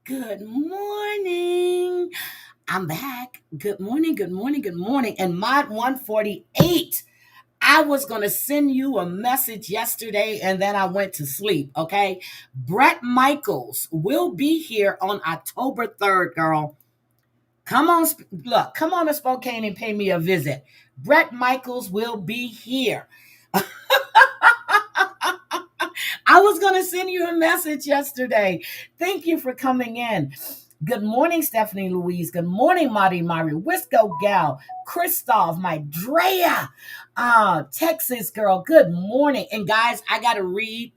Good morning. I'm back. Good morning, good morning, good morning. And Mod 148, I was going to send you a message yesterday and then I went to sleep, okay? Brett Michaels will be here on October 3rd, girl. Come on, look, come on to Spokane and pay me a visit. Brett Michaels will be here. I was going to send you a message yesterday. Thank you for coming in. Good morning, Stephanie Louise. Good morning, Mari Mari. Wisco Gal. Christoph, my Drea. Texas girl. Good morning. And guys, I got to read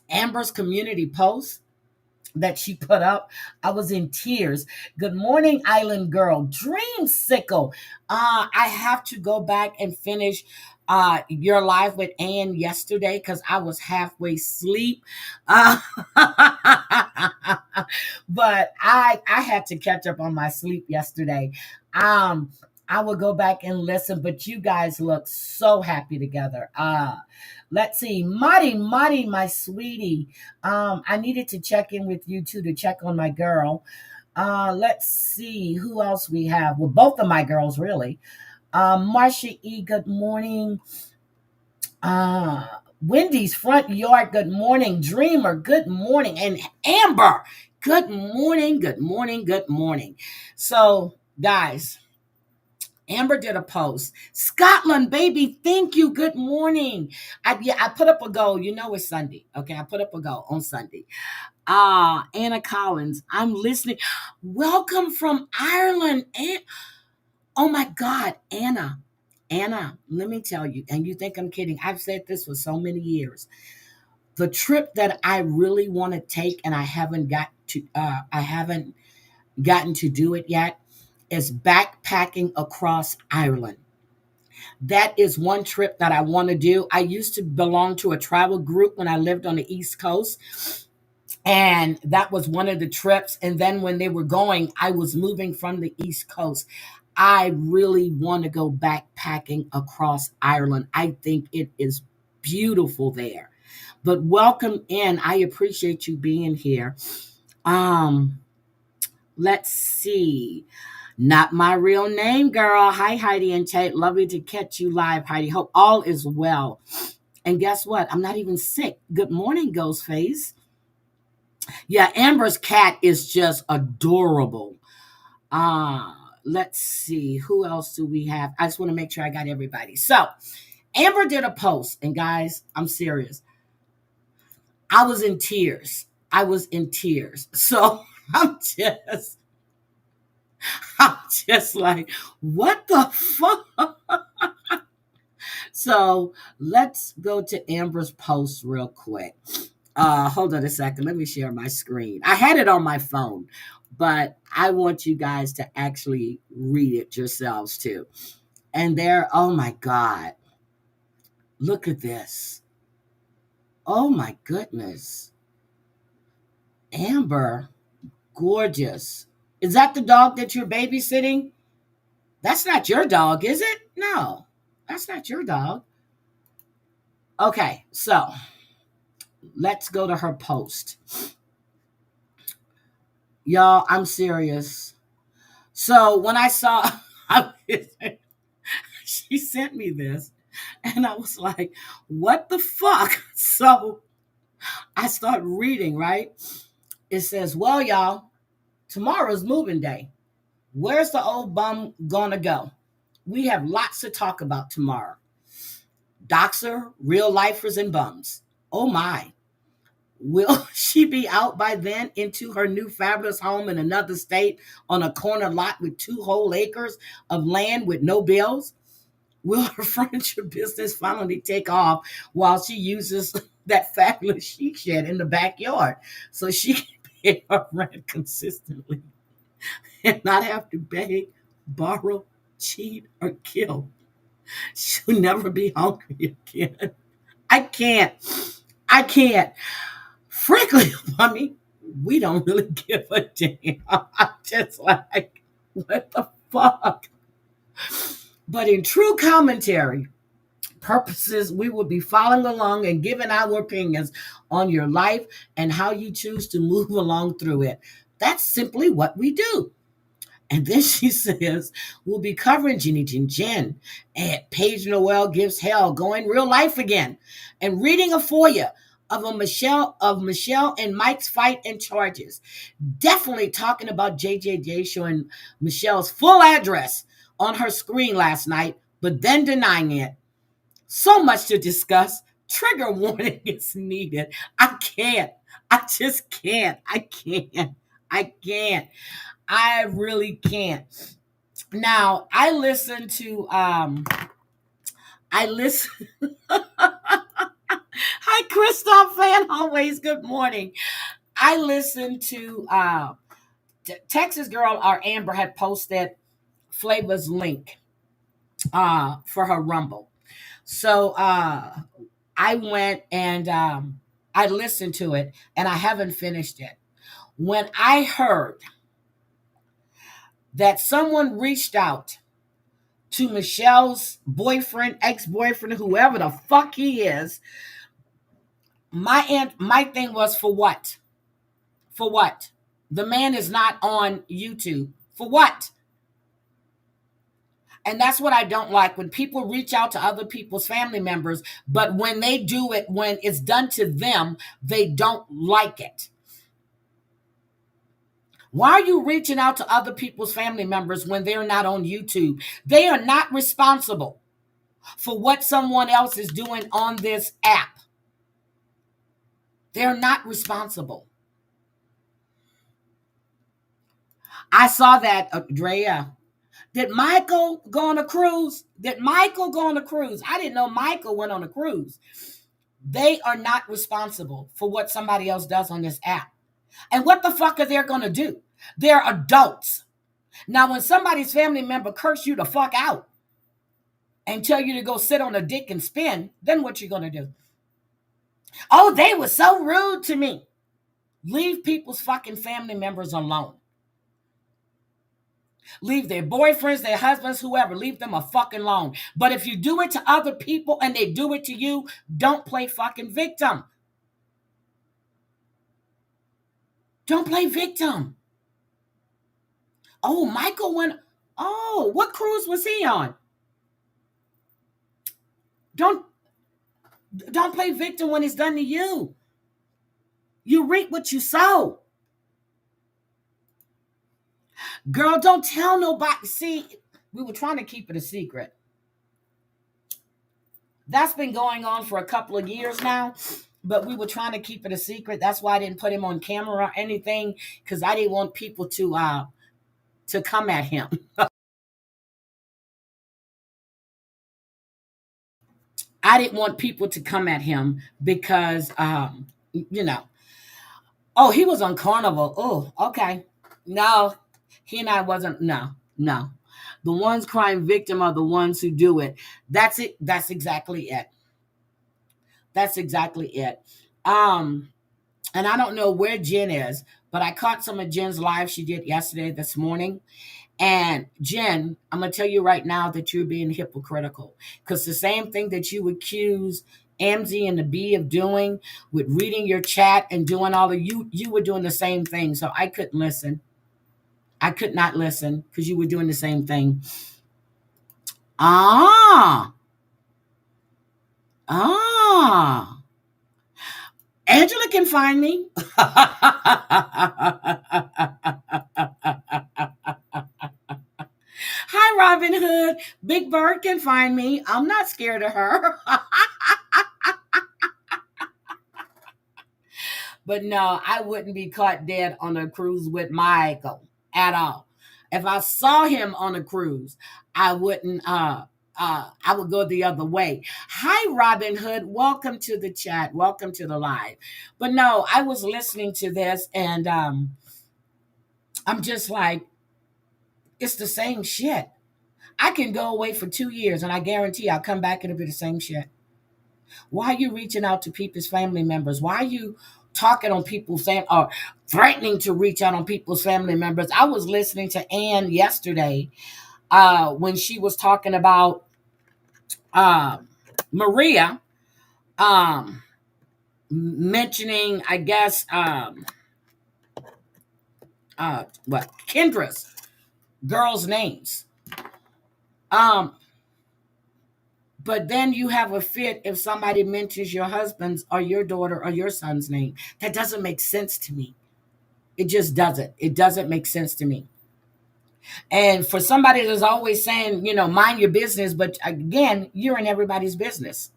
Amber's community post that she put up. I was in tears. Good morning, Island Girl. Dreamsicle. I have to go back and finish your live with Ann yesterday because I was halfway asleep. But I had to catch up on my sleep yesterday. Um, I will go back and listen, but you guys look so happy together. Let's see. Marty, my sweetie. I needed to check in with you too to check on my girl. Let's see who else we have. Well, both of my girls, really. Marcia E, good morning. Uh, Wendy's front yard, good morning. Dreamer, good morning. And Amber, good morning, good morning, good morning. So, guys, Amber did a post. Scotland, baby, thank you. Good morning. I put up a goal. You know it's Sunday. Okay, I put up a goal on Sunday. Anna Collins, I'm listening. Welcome from Ireland. And oh my God, Anna. Anna, let me tell you, and you think I'm kidding. I've said this for so many years. The trip that I really want to take and I haven't gotten to do it yet is backpacking across Ireland. That is one trip that I want to do. I used to belong to a travel group when I lived on the East Coast, and that was one of the trips. And then when they were going, I was moving from the East Coast. I really want to go backpacking across Ireland. I think it is beautiful there. But welcome in. I appreciate you being here. Um, let's see. Not my real name, girl. Hi, Heidi and Tate. Lovely to catch you live, Heidi. Hope all is well. And guess what? I'm not even sick. Good morning, Ghostface. Yeah, Amber's cat is just adorable. Let's see. Who else do we have? I just want to make sure I got everybody. So, Amber did a post, and guys, I'm serious. I was in tears. I was in tears. So, I'm just I'm just like, what the fuck? So let's go to Amber's post real quick. Hold on a second. Let me share my screen. I had it on my phone, but I want you guys to actually read it yourselves too. And there, oh my God, look at this. Oh my goodness. Amber, gorgeous. Is that the dog that you're babysitting? That's not your dog, is it? No, that's not your dog. Okay, so let's go to her post. Y'all, I'm serious. So when I saw, she sent me this, and I was like, what the fuck? So I start reading, right? It says, well, y'all, tomorrow's moving day. Where's the old bum gonna go? We have lots to talk about tomorrow. Doxer, real lifers, and bums. Oh my. Will she be out by then into her new fabulous home in another state on a corner lot with 2 whole acres of land with no bills? Will her furniture business finally take off while she uses that fabulous she shed in the backyard so she can pay her rent consistently and not have to beg, borrow, cheat, or kill? She'll never be hungry again. I can't. I can't. Frankly, I mean, we don't really give a damn. I'm just like, what the fuck? But in true commentary purposes, we will be following along and giving our opinions on your life and how you choose to move along through it. That's simply what we do. And then she says, we'll be covering Ginny Jin Jin. And Paige Noel gives hell, going real life again. And reading a FOIA of Michelle and Mike's fight and charges. Definitely talking about JJJ showing Michelle's full address on her screen last night, but then denying it. So much to discuss. Trigger warning is needed. I can't. I just can't. I can't. I can't. I really can't. Now, I listen Hi Christoph fan always. Good morning. I listened to Texas girl or Amber had posted Flavor's link for her Rumble. So I went and I listened to it and I haven't finished it. When I heard that someone reached out to Michelle's boyfriend, ex-boyfriend, whoever the fuck he is, my thing was, for what? For what? The man is not on YouTube. For what? And that's what I don't like, when people reach out to other people's family members, but when they do it, when it's done to them, they don't like it. Why are you reaching out to other people's family members when they're not on YouTube? They are not responsible for what someone else is doing on this app. They're not responsible. I saw that, Drea. Did Michael go on a cruise? Did Michael go on a cruise? I didn't know Michael went on a cruise. They are not responsible for what somebody else does on this app. And what the fuck are they going to do? They're adults. Now, when somebody's family member curse you the fuck out and tell you to go sit on a dick and spin, then what you going to do? Oh, they were so rude to me. Leave people's fucking family members alone. Leave their boyfriends, their husbands, whoever. Leave them a fucking alone. But if you do it to other people and they do it to you, don't play fucking victim. Don't play victim. Oh, Michael went. Oh, what cruise was he on? Don't play victim when it's done to you. You reap what you sow. Girl, don't tell nobody. See, we were trying to keep it a secret. That's been going on for a couple of years now, but we were trying to keep it a secret. That's why I didn't put him on camera or anything, because I didn't want people to come at him. I didn't want people to come at him because, you know, oh, he was on Carnival. Oh, okay. No, he and I wasn't. No, no. The ones crying victim are the ones who do it. That's it. That's exactly it. That's exactly it. Um, and I don't know where Jen is, but I caught some of Jen's live she did yesterday, this morning. And Jen, I'm gonna tell you right now that you're being hypocritical, because the same thing that you accuse Amzy and the B of doing with reading your chat and doing all of you were doing the same thing. So I couldn't listen. I could not listen because you were doing the same thing. Ah, ah. Angela can find me. Hi, Robin Hood. Big Bird can find me. I'm not scared of her. But no, I wouldn't be caught dead on a cruise with Michael at all. If I saw him on a cruise, I wouldn't I would go the other way. Hi, Robin Hood. Welcome to the chat. Welcome to the live. But no, I was listening to this and I'm just like, it's the same shit. I can go away for 2 years and I guarantee I'll come back and it'll be the same shit. Why are you reaching out to people's family members? Why are you talking on people's or threatening to reach out on people's family members? I was listening to Ann yesterday when she was talking about Maria mentioning, I guess, what Kendra's girls' names. Um, but then you have a fit if somebody mentions your husband's or your daughter or your son's name. That doesn't make sense to me. It just doesn't. It doesn't make sense to me. And for somebody that's always saying, mind your business, but again, you're in everybody's business.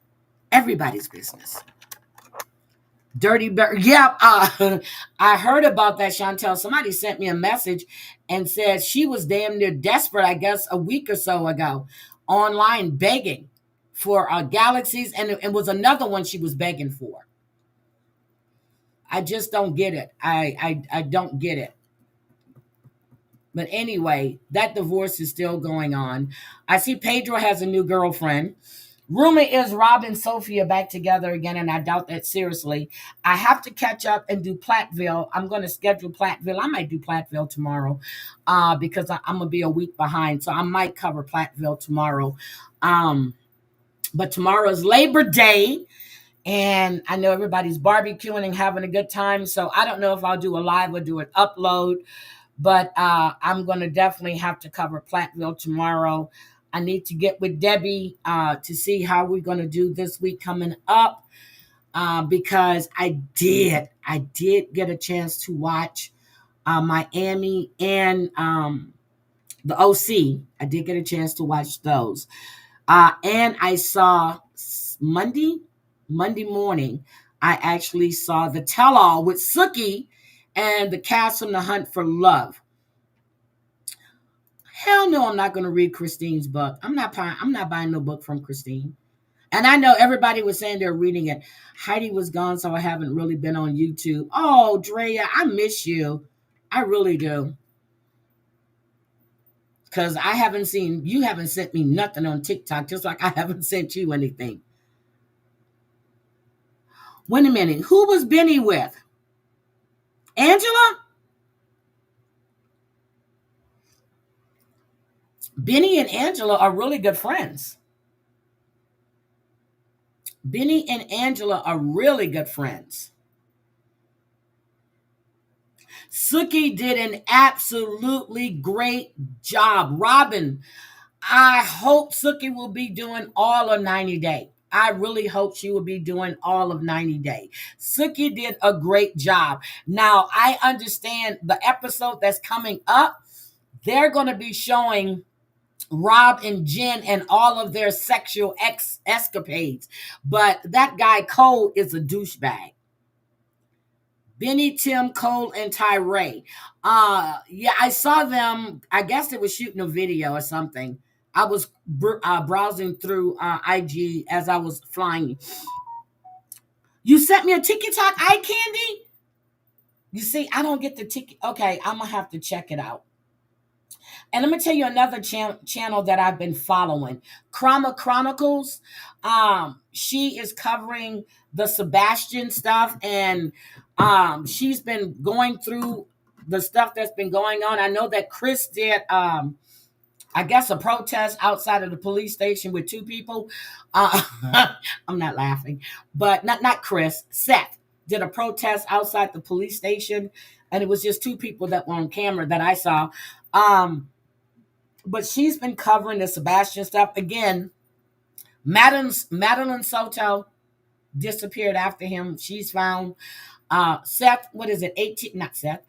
Everybody's business. Dirty bird. Yeah, I heard about that, Chantel. Somebody sent me a message and said she was damn near desperate, I guess, a week or so ago, online begging for galaxies, and it was another one she was begging for. I just don't get it. I don't get it. But anyway, that divorce is still going on. I see Pedro has a new girlfriend. Rumor is Rob and Sophie are back together again, and I doubt that seriously. I have to catch up and do Platteville. I'm going to schedule Platteville. I might do Platteville tomorrow because I'm going to be a week behind. So I might cover Platteville tomorrow. But tomorrow is Labor Day, and I know everybody's barbecuing and having a good time. So I don't know if I'll do a live or do an upload. But I'm going to definitely have to cover Platteville tomorrow. I need to get with Debbie to see how we're going to do this week coming up because I did get a chance to watch Miami and the OC. I did get a chance to watch those. And I saw Monday morning, I actually saw the tell-all with Sookie and the cast from The Hunt for Love. Hell no, I'm not going to read Christine's book. I'm not buying no book from Christine. And I know everybody was saying they're reading it. Heidi was gone, so I haven't really been on YouTube. Oh, Drea, I miss you. I really do. Because you haven't sent me nothing on TikTok, just like I haven't sent you anything. Wait a minute. Who was Benny with? Angela? Benny and Angela are really good friends. Benny and Angela are really good friends. Sookie did an absolutely great job. Robin, I hope Sookie will be doing all of 90 Day. I really hope she will be doing all of 90 Day. Sookie did a great job. Now, I understand the episode that's coming up, they're going to be showing Rob and Jen and all of their sexual escapades. But that guy, Cole, is a douchebag. Benny, Tim, Cole, and Tyree. Yeah, I saw them. I guess they were shooting a video or something. I was browsing through IG as I was flying. You sent me a TikTok eye candy? You see, I don't get the ticket. Okay, I'm going to have to check it out. And let me tell you another channel that I've been following. Krama Chronicles. She is covering the Sebastian stuff, and she's been going through the stuff that's been going on. I know that Chris did, I guess, a protest outside of the police station with two people. I'm not laughing, but not Chris. Seth did a protest outside the police station, and it was just two people that were on camera that I saw. But she's been covering the Sebastian stuff. Again, Madeline Soto disappeared after him. She's found. Seth, what is it? 18, not Seth.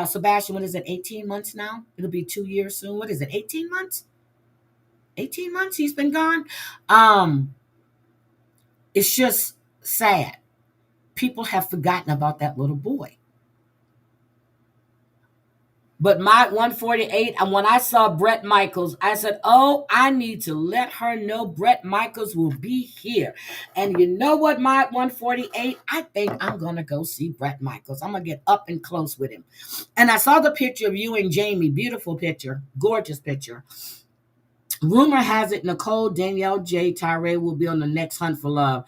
Sebastian, what is it? 18 months now? It'll be 2 years soon. What is it? 18 months? 18 months he's been gone. It's just sad. People have forgotten about that little boy. But my 148, and when I saw Brett Michaels, I said, oh, I need to let her know Brett Michaels will be here. And you know what, my 148? I think I'm going to go see Brett Michaels. I'm going to get up and close with him. And I saw the picture of you and Jamie. Beautiful picture. Gorgeous picture. Rumor has it Nicole, Danielle, J, Tyree will be on the next Hunt for Love.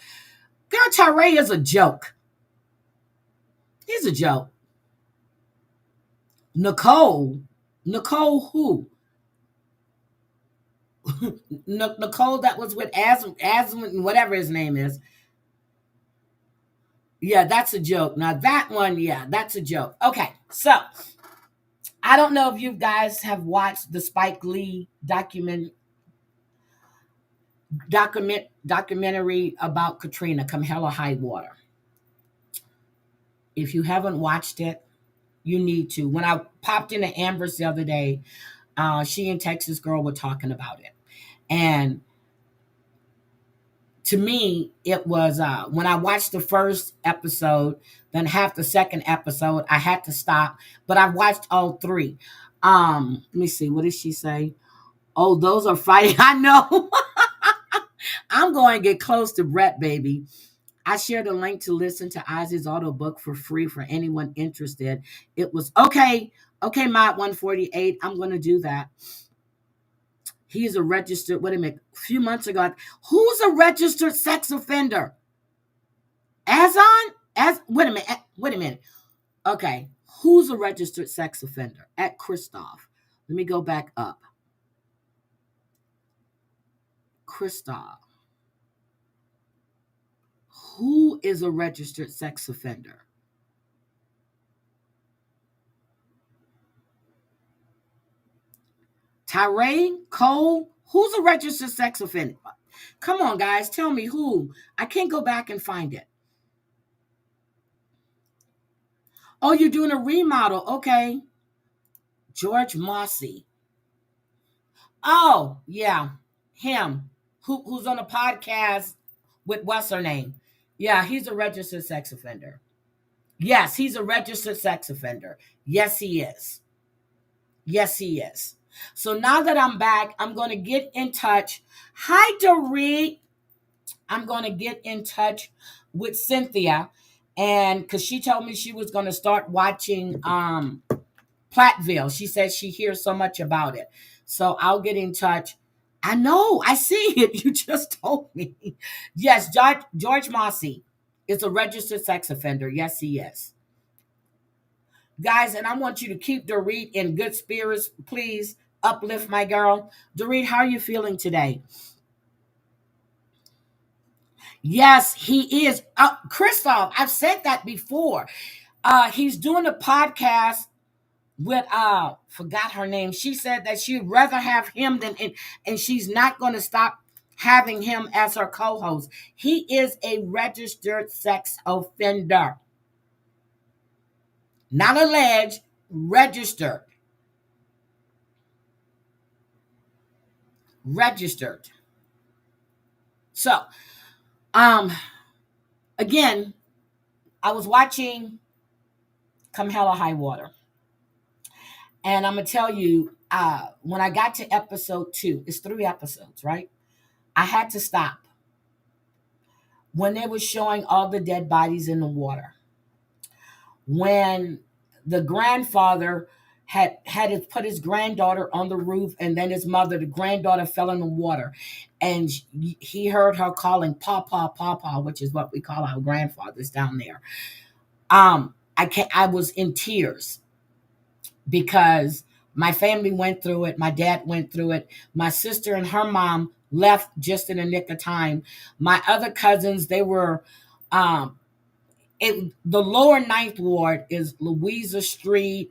Girl, Tyree is a joke. He's a joke. Nicole who? Nicole that was with Asmund, whatever his name is. Yeah, that's a joke. Now that one, yeah, that's a joke. Okay, so I don't know if you guys have watched the Spike Lee documentary about Katrina, Come Hell or High Water. If you haven't watched it, you need to. When I popped into Amber's the other day, she and Texas Girl were talking about it. And to me, it was when I watched the first episode, then half the second episode, I had to stop. But I watched all three. Let me see. What did she say? Oh, those are fighting. I know. I'm going to get close to Brett, baby. I shared a link to listen to Ozzy's audiobook for free for anyone interested. It was okay. Okay, Mod 148. I'm going to do that. He's a registered, wait a minute, a few months ago. Who's a registered sex offender? Wait a minute, wait a minute. Okay, who's a registered sex offender? At Christoph. Let me go back up. Christoph. Who is a registered sex offender? Tyree Cole. Who's a registered sex offender? Come on, guys, tell me who. I can't go back and find it. Oh, you're doing a remodel. Okay. George Mossy. Oh, yeah. Him. Who's on a podcast with what's her name? Yeah, he's a registered sex offender. Yes, he's a registered sex offender. Yes, he is. Yes, he is. So now that I'm back, I'm going to get in touch. Hi, Dorit. I'm going to get in touch with Cynthia, and because she told me she was going to start watching Platteville. She said she hears so much about it. So I'll get in touch. I know, I see it. You just told me. Yes, George Mossy is a registered sex offender. Yes, he is. Guys, and I want you to keep Dorit in good spirits. Please uplift my girl. Dorit, how are you feeling today? Yes, he is. Christoph, I've said that before. He's doing a podcast with forgot her name. She said that she'd rather have him than and she's not going to stop having him as her co-host. He is a registered sex offender. Not alleged, registered. Registered. So, um again, I was watching Come Hell or High Water. And I'm gonna tell you, when I got to episode 2, it's 3 episodes, right? I had to stop when they were showing all the dead bodies in the water. When the grandfather had to put his granddaughter on the roof, and then his mother, the granddaughter, fell in the water, and he heard her calling "Papa, Papa," which is what we call our grandfathers down there. I was in tears because my family went through it. My dad went through it. My sister and her mom left just in the nick of time. My other cousins, they were, um, the lower Ninth Ward is Louisa Street,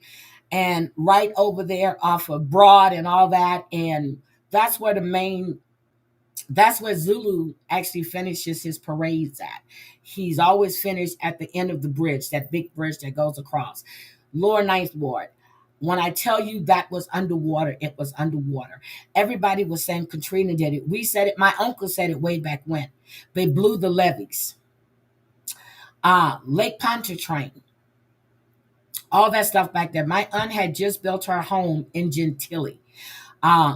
and right over there off of Broad and all that. And that's where the main, that's where Zulu actually finishes his parades at. He's always finished at the end of the bridge, that big bridge that goes across. Lower Ninth Ward. When I tell you that was underwater, it was underwater. Everybody was saying Katrina did it. We said it. My uncle said it way back when. They blew the levees. Lake Pontchartrain, all that stuff back there. My aunt had just built her home in Gentilly.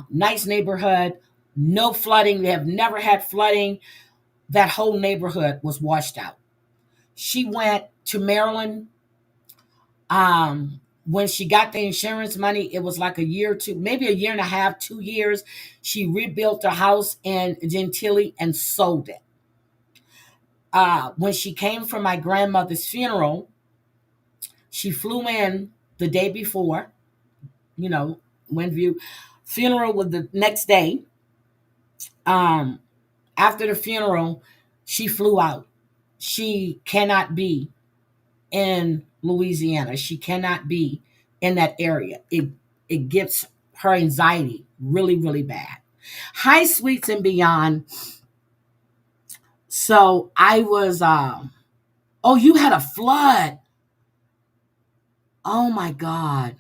Nice neighborhood, no flooding. They have never had flooding. That whole neighborhood was washed out. She went to Maryland. When she got the insurance money, it was like a year or two, maybe a year and a half, 2 years. She rebuilt her house in Gentilly and sold it. When she came for my grandmother's funeral, she flew in the day before, you know, went view. Funeral was the next day. Um, After the funeral, she flew out. She cannot be in Louisiana. She cannot be in that area. It gets her anxiety really, really bad. Hi, Sweets and Beyond. So I was oh, you had a flood. Oh my God.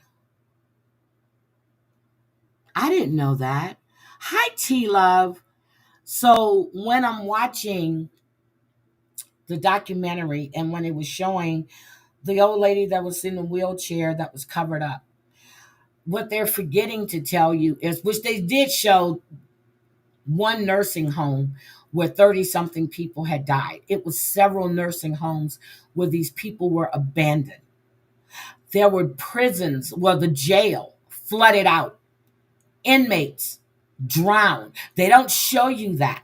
I didn't know that. Hi, T Love. So when I'm watching the documentary and when it was showing the old lady that was in the wheelchair that was covered up, what they're forgetting to tell you is, which they did show, one nursing home where 30 something people had died. It was several nursing homes where these people were abandoned. There were prisons where the jail flooded out, inmates drowned. They don't show you that.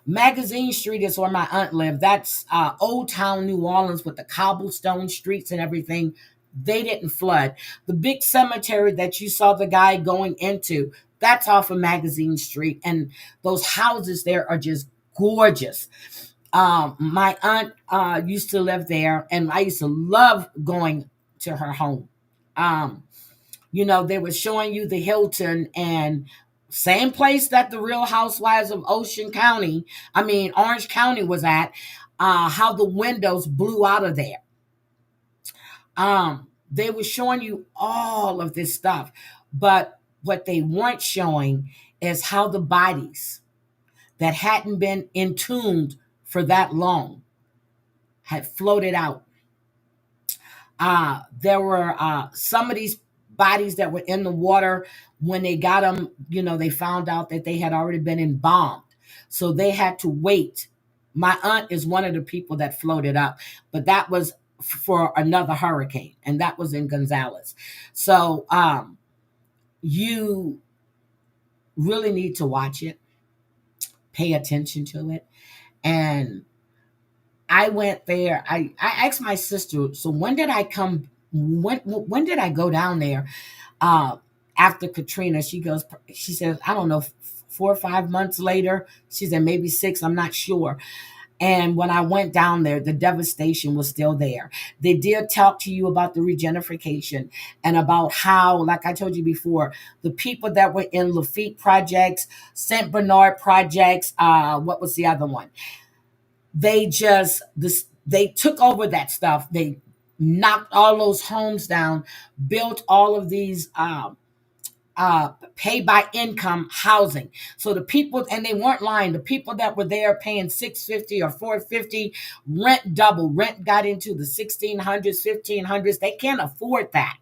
Magazine Street is where my aunt lived. That's Old Town New Orleans with the cobblestone streets and everything. They didn't flood. The big cemetery that you saw the guy going into, that's off of Magazine Street. And those houses there are just gorgeous. My aunt used to live there, and I used to love going to her home. Um, they were showing you the Hilton, and same place that the Real Housewives of Orange County was at, how the windows blew out of there. They were showing you all of this stuff, but what they weren't showing is how the bodies that hadn't been entombed for that long had floated out. There were some of these bodies that were in the water. When they got them, they found out that they had already been embalmed. So they had to wait. My aunt is one of the people that floated up, but that was for another hurricane, and that was in Gonzales. So you really need to watch it, pay attention to it. And I went there. I asked my sister, so when did I come? When did I go down there? Uh, After Katrina, she says, I don't know, 4 or 5 months later. She said maybe 6. I'm not sure. And when I went down there, the devastation was still there. They did talk to you about the regentrification and about how, like I told you before, the people that were in Lafitte projects, St. Bernard projects, what was the other one? They took over that stuff. They knocked all those homes down, built all of these pay by income housing. So the people, and they weren't lying, the people that were there paying $650 or $450, rent double. Rent got into the 1600s, 1500s. They can't afford that.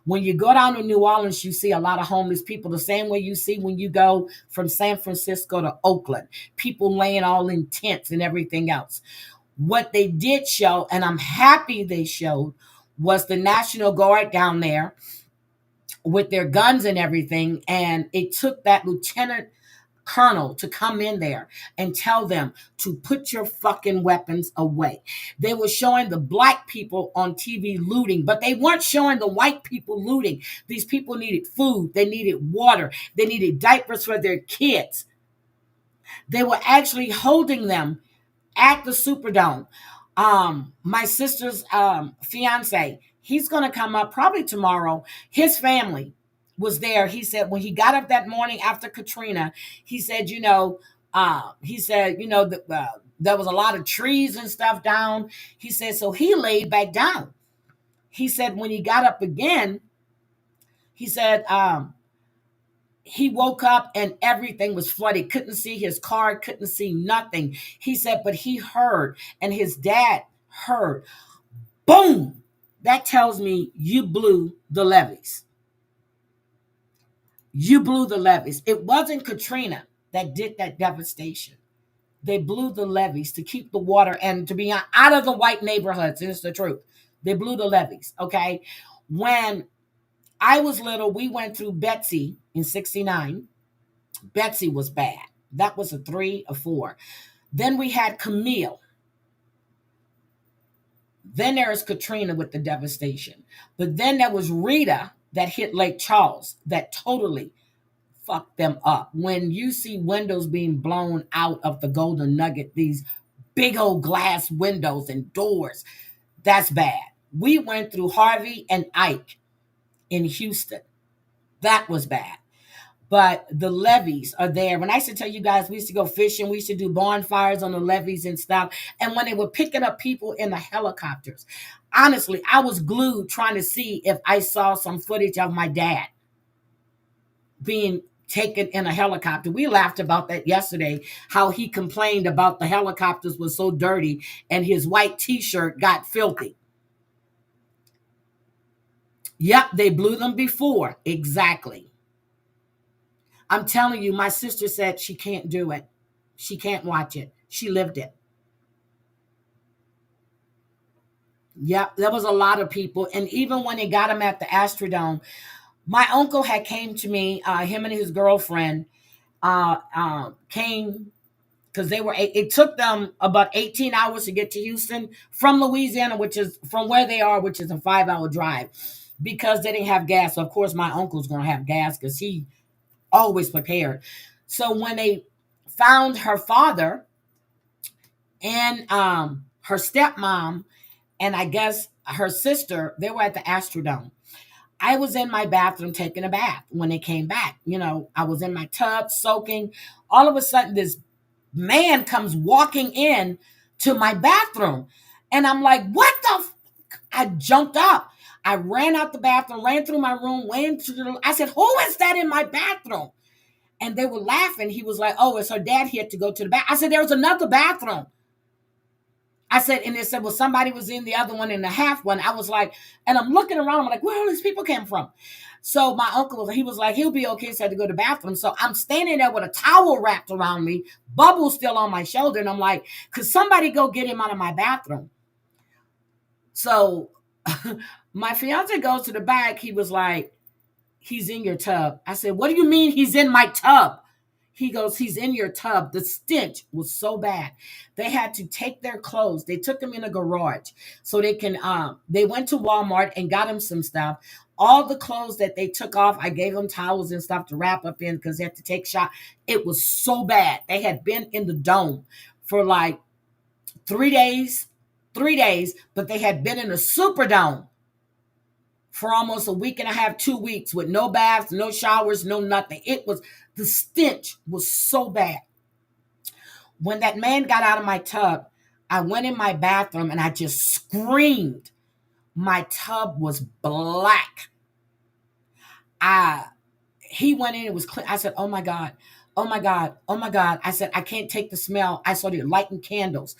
When you go down to New Orleans, you see a lot of homeless people, the same way you see when you go from San Francisco to Oakland, people laying all in tents and everything else. What they did show, and I'm happy they showed, was the National Guard down there with their guns and everything. And it took that lieutenant colonel to come in there and tell them to put your fucking weapons away. They were showing the black people on TV looting, but they weren't showing the white people looting. These people needed food, they needed water, they needed diapers for their kids. They were actually holding them at the Superdome. My sister's fiance, he's going to come up probably tomorrow. His family was there. He said when he got up that morning after Katrina, he said, there was a lot of trees and stuff down. He said, so he laid back down. He said when he got up again, he said, he woke up and everything was flooded. Couldn't see his car, couldn't see nothing. He said, but he heard, and his dad heard, boom. That tells me you blew the levees. You blew the levees. It wasn't Katrina that did that devastation. They blew the levees to keep the water and to be out of the white neighborhoods. It's the truth. They blew the levees, okay? When I was little, we went through Betsy in 69. Betsy was bad. That was a 3 or 4. Then we had Camille. Then there is Katrina with the devastation. But then there was Rita that hit Lake Charles that totally fucked them up. When you see windows being blown out of the Golden Nugget, these big old glass windows and doors, that's bad. We went through Harvey and Ike in Houston. That was bad. But the levees are there. When I used to tell you guys, we used to go fishing, we used to do bonfires on the levees and stuff. And when they were picking up people in the helicopters, honestly, I was glued trying to see if I saw some footage of my dad being taken in a helicopter. We laughed about that yesterday, how he complained about the helicopters was so dirty and his white t-shirt got filthy. Yep, they blew them before. Exactly. I'm telling you, my sister said she can't do it. She can't watch it. She lived it. Yep, there was a lot of people. And even when they got him at the Astrodome, my uncle had came to me, him and his girlfriend came because they were, it took them about 18 hours to get to Houston from Louisiana, which is from where they are, which is a 5-hour drive, because they didn't have gas. So of course, my uncle's going to have gas because he always prepared. So when they found her father and her stepmom and I guess her sister, they were at the Astrodome. I was in my bathroom taking a bath when they came back. You know, I was in my tub soaking. All of a sudden, this man comes walking in to my bathroom. And I'm like, what the? I jumped up. I ran out the bathroom, ran through my room, went to the, I said, who is that in my bathroom? And they were laughing. He was like, oh, it's her dad here to go to the bath. I said, there was another bathroom. I said, and they said, well, somebody was in the other one in the half one. I was like, and I'm looking around. I'm like, where all these people came from? So my uncle, he was like, he'll be okay. So I had to go to the bathroom. So I'm standing there with a towel wrapped around me, bubble still on my shoulder. And I'm like, could somebody go get him out of my bathroom? So my fiance goes to the back. He was like, he's in your tub. I said, what do you mean he's in my tub? He goes, he's in your tub. The stench was so bad. They had to take their clothes. They took them in a garage so they can, they went to Walmart and got him some stuff. All the clothes that they took off, I gave them towels and stuff to wrap up in because they had to take shot. It was so bad. They had been in the dome for like 3 days, but they had been in a Superdome for almost a week and a half, 2 weeks with no baths, no showers, no nothing. It was, the stench was so bad. When that man got out of my tub, I went in my bathroom and I just screamed. My tub was black. He went in, it was clean. I said, oh my God, oh my God, oh my God. I said, I can't take the smell. I started lighting candles.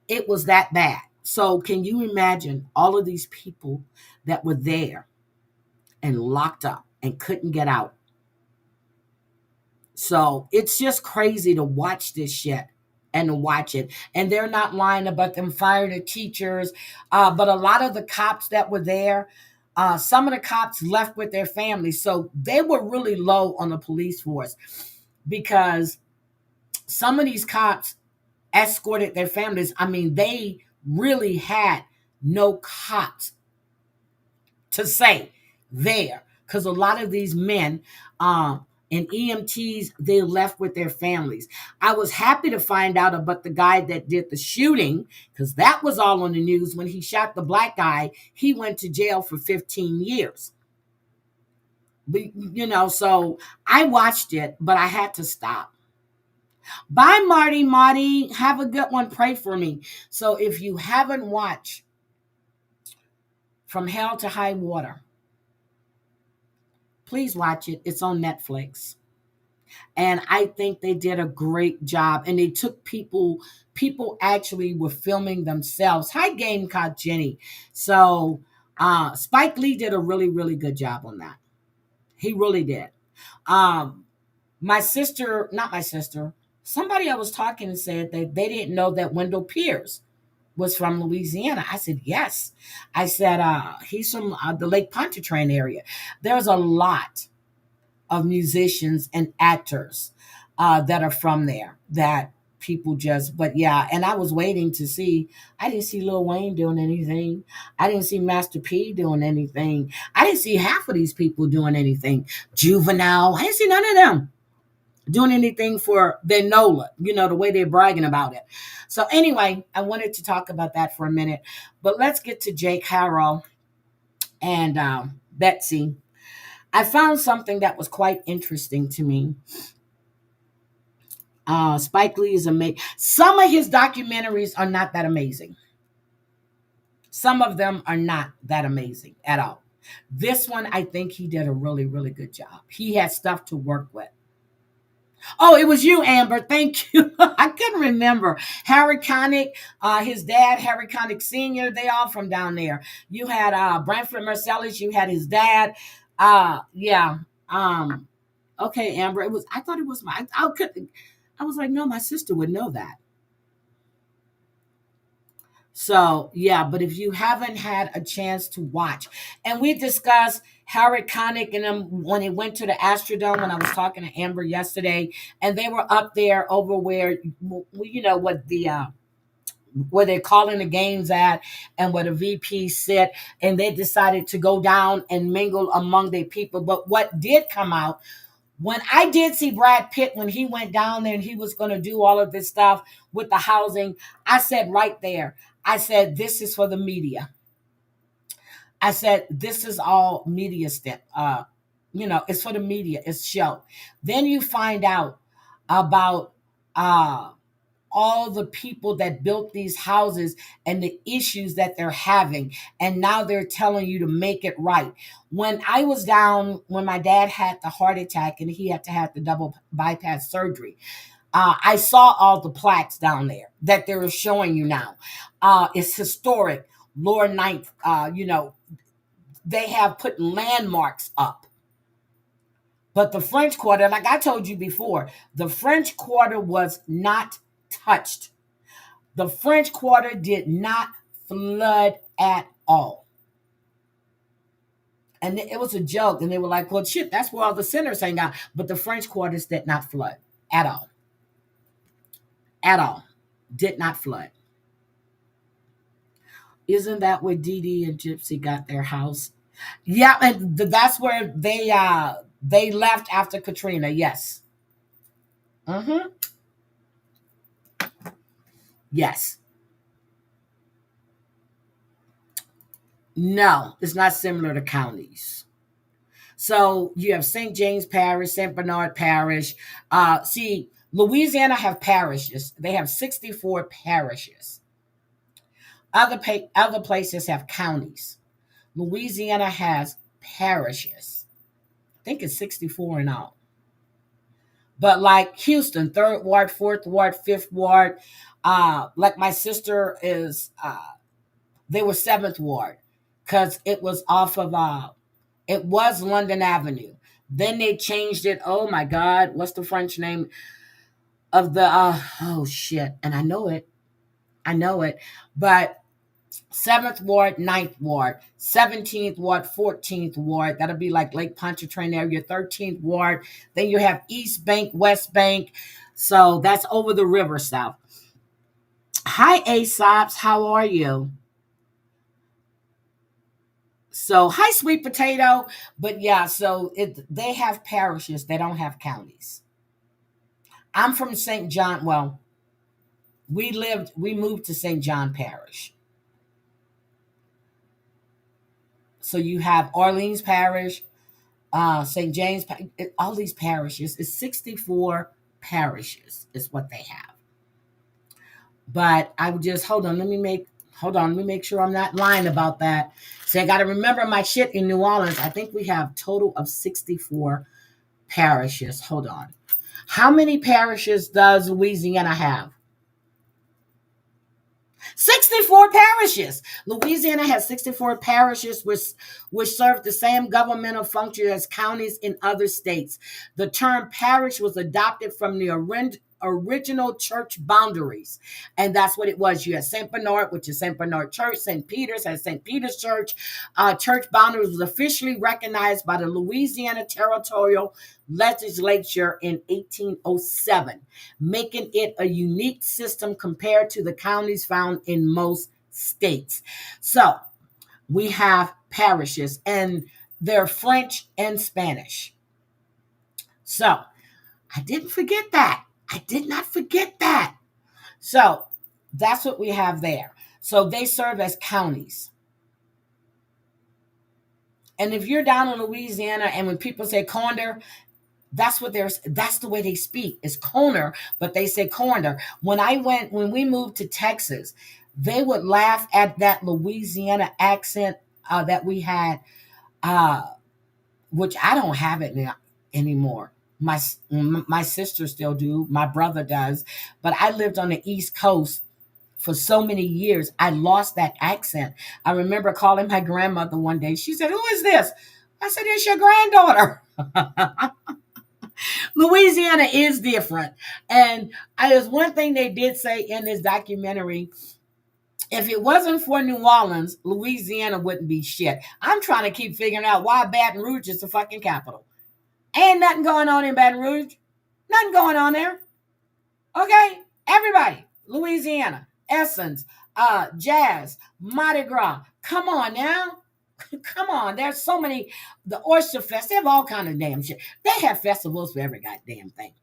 It was that bad. So can you imagine all of these people that were there and locked up and couldn't get out? So it's just crazy to watch this shit and to watch it. And they're not lying about them firing the teachers. But a lot of the cops that were there, some of the cops left with their families. So they were really low on the police force because some of these cops escorted their families. I mean, they really had no cops to say there because a lot of these men and EMTs, they left with their families. I was happy to find out about the guy that did the shooting because that was all on the news. When he shot the black guy, he went to jail for 15 years. But, you know, so I watched it, but I had to stop. Bye, Marty. Marty, have a good one. Pray for me. So if you haven't watched From Hell to High Water, please watch it. It's on Netflix. And I think they did a great job. And they took people actually were filming themselves. Hi, Gamecock Jenny. So Spike Lee did a really, really good job on that. He really did. My sister, not my sister, somebody I was talking to said that they didn't know that Wendell Pierce was from Louisiana. I said, yes. I said, he's from the Lake Pontchartrain area. There's a lot of musicians and actors that are from there that people just, but yeah, and I was waiting to see, I didn't see Lil Wayne doing anything. I didn't see Master P doing anything. I didn't see half of these people doing anything. Juvenile, I didn't see none of them. doing anything for their NOLA, the way they're bragging about it. So anyway, I wanted to talk about that for a minute, but let's get to Jake Harrow and Betsy. I found something that was quite interesting to me. Spike Lee is amazing. Some of his documentaries are not that amazing. Some of them are not that amazing at all. This one, I think he did a really, really good job. He had stuff to work with. Oh, it was you, Amber. Thank you. I couldn't remember. Harry Connick, his dad, Harry Connick Sr., they all from down there. You had Branford Marcellus, you had his dad. Yeah. Okay, Amber. I thought it was I was like, no, my sister would know that. So yeah, but if you haven't had a chance to watch, and we discussed Harry Connick and them when he went to the Astrodome when I was talking to Amber yesterday, and they were up there over where what the where they're calling the games at and where the VP sit, and they decided to go down and mingle among their people. But what did come out when I did see Brad Pitt when he went down there and he was going to do all of this stuff with the housing, I said right there, I said, this is for the media. I said, this is all media step. It's for the media. It's show. Then you find out about all the people that built these houses and the issues that they're having. And now they're telling you to make it right. When I was down, when my dad had the heart attack and he had to have the double bypass surgery, I saw all the plaques down there that they're showing you now. It's historic. Lower Ninth, they have put landmarks up. But the French Quarter, like I told you before, the French Quarter was not touched. The French Quarter did not flood at all. And it was a joke. And they were like, well, shit, that's where all the sinners hang out. But the French Quarters did not flood at all. At all. Did not flood. Isn't that where Dee Dee and Gypsy got their house? Yeah, and that's where they left after Katrina. Yes. Mm-hmm. Yes. No, it's not similar to counties. So you have St. James Parish, St. Bernard Parish. See, Louisiana have parishes. They have 64 parishes. Other places have counties. Louisiana has parishes. I think it's 64 and all. But like Houston, 3rd Ward, 4th Ward, 5th Ward, like my sister is, they were 7th Ward because it was off of, it was London Avenue. Then they changed it. Oh my God, what's the French name of the, oh shit. And I know it. But 7th Ward, 9th Ward, 17th Ward, 14th Ward. That'll be like Lake Pontchartrain area, 13th Ward. Then you have East Bank, West Bank. So that's over the river south. Hi, Aesops. How are you? So, hi, Sweet Potato. But yeah, so they have parishes. They don't have counties. I'm from St. John. Well, we moved to St. John Parish. So you have Orleans Parish, St. James, all these parishes. It's 64 parishes is what they have. But I would just hold on, let me make sure I'm not lying about that. So I got to remember my shit in New Orleans. I think we have total of 64 parishes. Hold on. How many parishes does Louisiana have? 64 parishes. Louisiana has 64 parishes which serve the same governmental function as counties in other states. The term parish was adopted from the original church boundaries. And that's what it was. You had St. Bernard, which is St. Bernard Church. St. Peter's has St. Peter's Church. Church boundaries was officially recognized by the Louisiana Territorial Legislature in 1807, making it a unique system compared to the counties found in most states. So we have parishes, and they're French and Spanish. So I didn't forget that. I did not forget that. So that's what we have there. So they serve as counties. And if you're down in Louisiana and when people say corner, that's the way they speak. It's corner, but they say corner. When we moved to Texas, they would laugh at that Louisiana accent that we had, uh, which I don't have it now anymore. My sister still do, my brother does, but I lived on the East Coast for so many years. I lost that accent. I remember calling my grandmother one day. She said, "Who is this?" I said, "It's your granddaughter." Louisiana is different. And there's one thing they did say in this documentary. If it wasn't for New Orleans, Louisiana wouldn't be shit. I'm trying to keep figuring out why Baton Rouge is the fucking capital. Ain't nothing going on in Baton Rouge. Nothing going on there. Okay? Everybody. Louisiana. Essence. Jazz. Mardi Gras. Come on now. Come on. There's so many. The Oyster Fest. They have all kind of damn shit. They have festivals for every goddamn thing.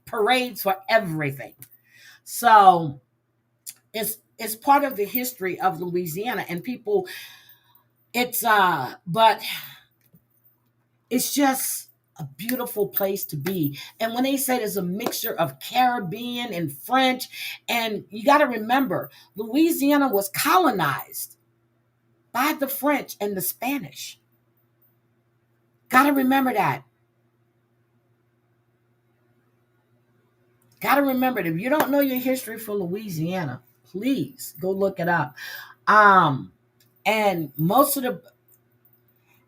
Parades for everything. So it's part of the history of Louisiana. And people, but it's just a beautiful place to be. And when they say there's a mixture of Caribbean and French, and you got to remember, Louisiana was colonized by the French and the Spanish. Got to remember that. Got to remember that. If you don't know your history for Louisiana, please go look it up. And most of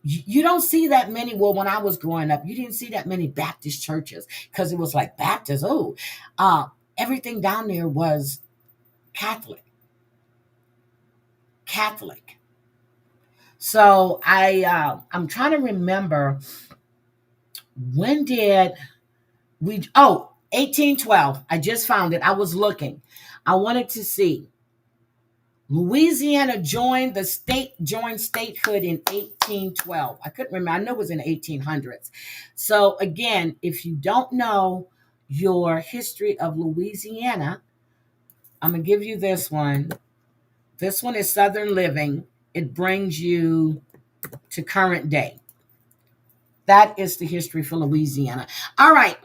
you don't see that many. Well, when I was growing up, you didn't see that many Baptist churches because it was like Baptist. Everything down there was Catholic. So I'm trying to remember, when did we? 1812. I just found it. I was looking. I wanted to see. Louisiana joined statehood in 1812. I couldn't remember. I know it was in the 1800s. So again, if you don't know your history of Louisiana, I'm going to give you this one. This one is Southern Living. It brings you to current day. That is the history for Louisiana. All right.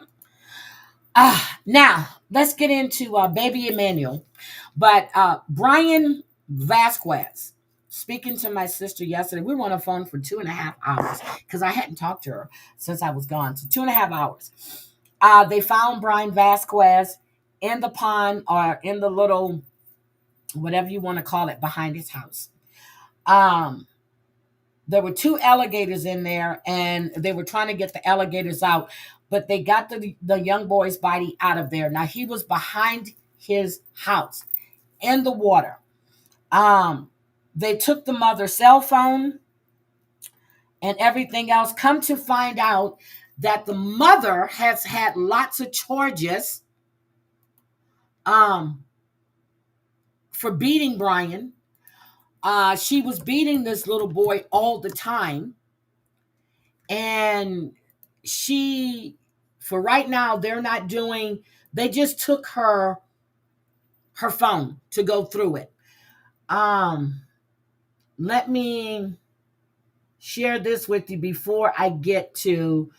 Now, let's get into baby Emanuel. But Bryan Vasquez, speaking to my sister yesterday, we were on the phone for 2.5 hours because I hadn't talked to her since I was gone. So 2.5 hours. They found Bryan Vasquez in the pond, or in the little, whatever you want to call it, behind his house. There were 2 alligators in there, and they were trying to get the alligators out, but they got the young boy's body out of there. Now, he was behind his house in the water. They took the mother's cell phone and everything else. Come to find out that the mother has had lots of charges for beating Bryan. She was beating this little boy all the time. And for right now, they just took her phone to go through it. Let me share this with you before I get to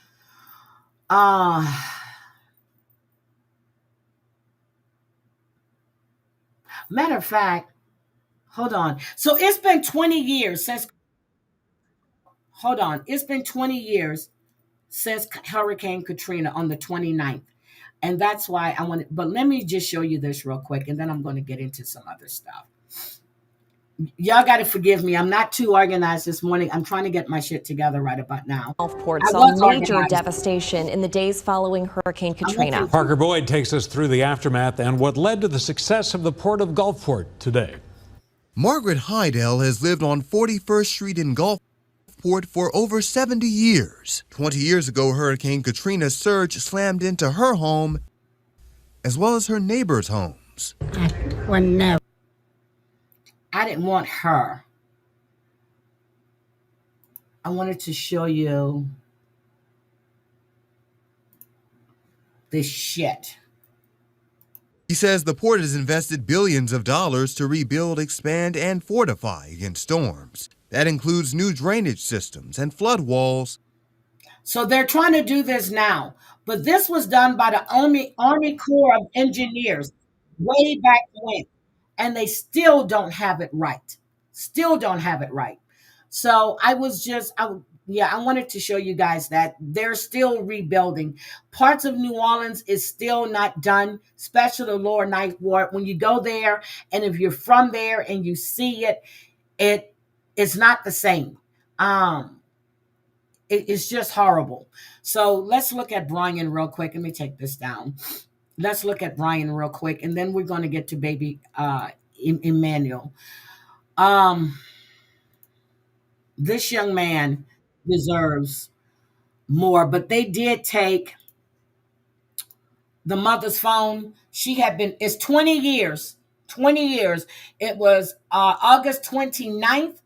matter of fact, hold on. So it's been 20 years since Hurricane Katrina on the 29th. And that's why I wanted, but let me just show you this real quick, and then I'm going to get into some other stuff. Y'all got to forgive me. I'm not too organized this morning. I'm trying to get my shit together right about now. Gulfport saw major devastation in the days following Hurricane Katrina. Parker Boyd takes us through the aftermath and what led to the success of the port of Gulfport today. Margaret Heidel has lived on 41st Street in Gulfport for over 70 years. 20 years ago, Hurricane Katrina's surge slammed into her home as well as her neighbors' homes. I didn't want her. I wanted to show you this shit. He says the port has invested billions of dollars to rebuild, expand, and fortify against storms. That includes new drainage systems and flood walls. So they're trying to do this now. But this was done by the Army Corps of Engineers way back when. And they still don't have it right. Still don't have it right. So I wanted to show you guys that they're still rebuilding. Parts of New Orleans is still not done, especially the lower Ninth Ward. When you go there, and if you're from there and you see it is not the same. It's just horrible. So let's look at Bryan real quick. Let me take this down. Let's look at Bryan real quick, and then we're going to get to baby Emanuel. This young man deserves more, but they did take the mother's phone. It's 20 years. 20 years. It was August 29th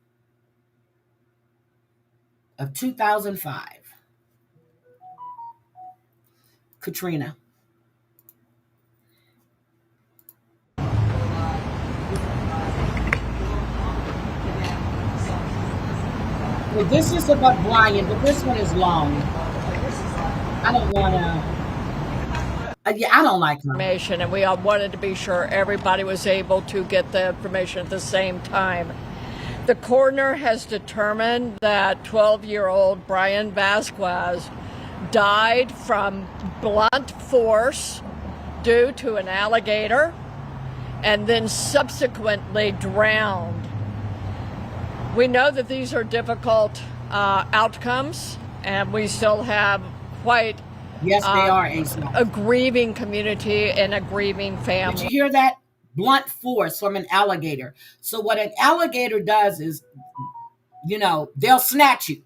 of 2005. Katrina. Well, this is about Bryan, but this one is long. I don't want to. I don't like her. Information, and we all wanted to be sure everybody was able to get the information at the same time. The coroner has determined that 12-year-old Bryan Vasquez died from blunt force due to an alligator and then subsequently drowned. We know that these are difficult outcomes, and we still have quite Yes, they are a grieving community and a grieving family. Did you hear that? Blunt force from an alligator. So what an alligator does is, they'll snatch you.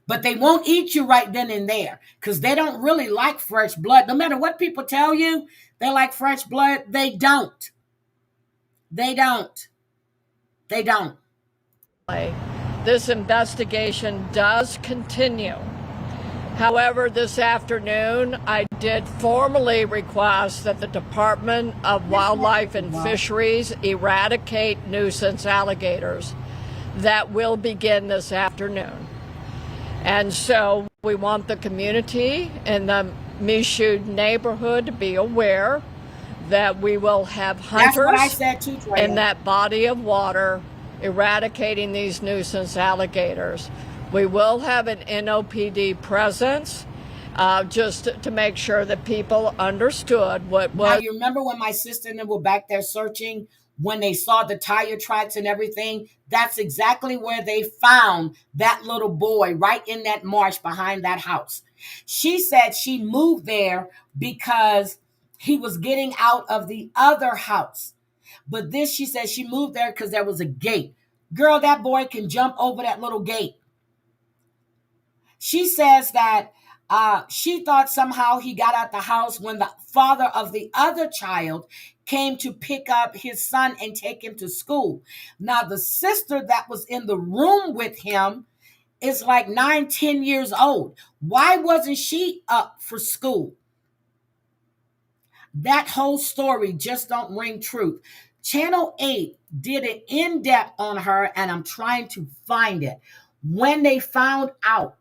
But they won't eat you right then and there because they don't really like fresh blood. No matter what people tell you, they like fresh blood. They don't. They don't. They don't. This investigation does continue. However, this afternoon, I did formally request that the Department of Wildlife and Fisheries eradicate nuisance alligators. That will begin this afternoon. And so we want the community in the Michoud neighborhood to be aware that we will have hunters in that body of water eradicating these nuisance alligators. We will have an NOPD presence just to make sure that people understood what was. Now, you remember when my sister and them were back there searching, when they saw the tire tracks and everything? That's exactly where they found that little boy, right in that marsh behind that house. She said she moved there because he was getting out of the other house. But this, she said she moved there because there was a gate. Girl, that boy can jump over that little gate. She says that she thought somehow he got out the house when the father of the other child came to pick up his son and take him to school. Now, the sister that was in the room with him is like 9-10 years old. Why wasn't she up for school? That whole story just don't ring truth. Channel 8 did an in-depth on her, and I'm trying to find it. When they found out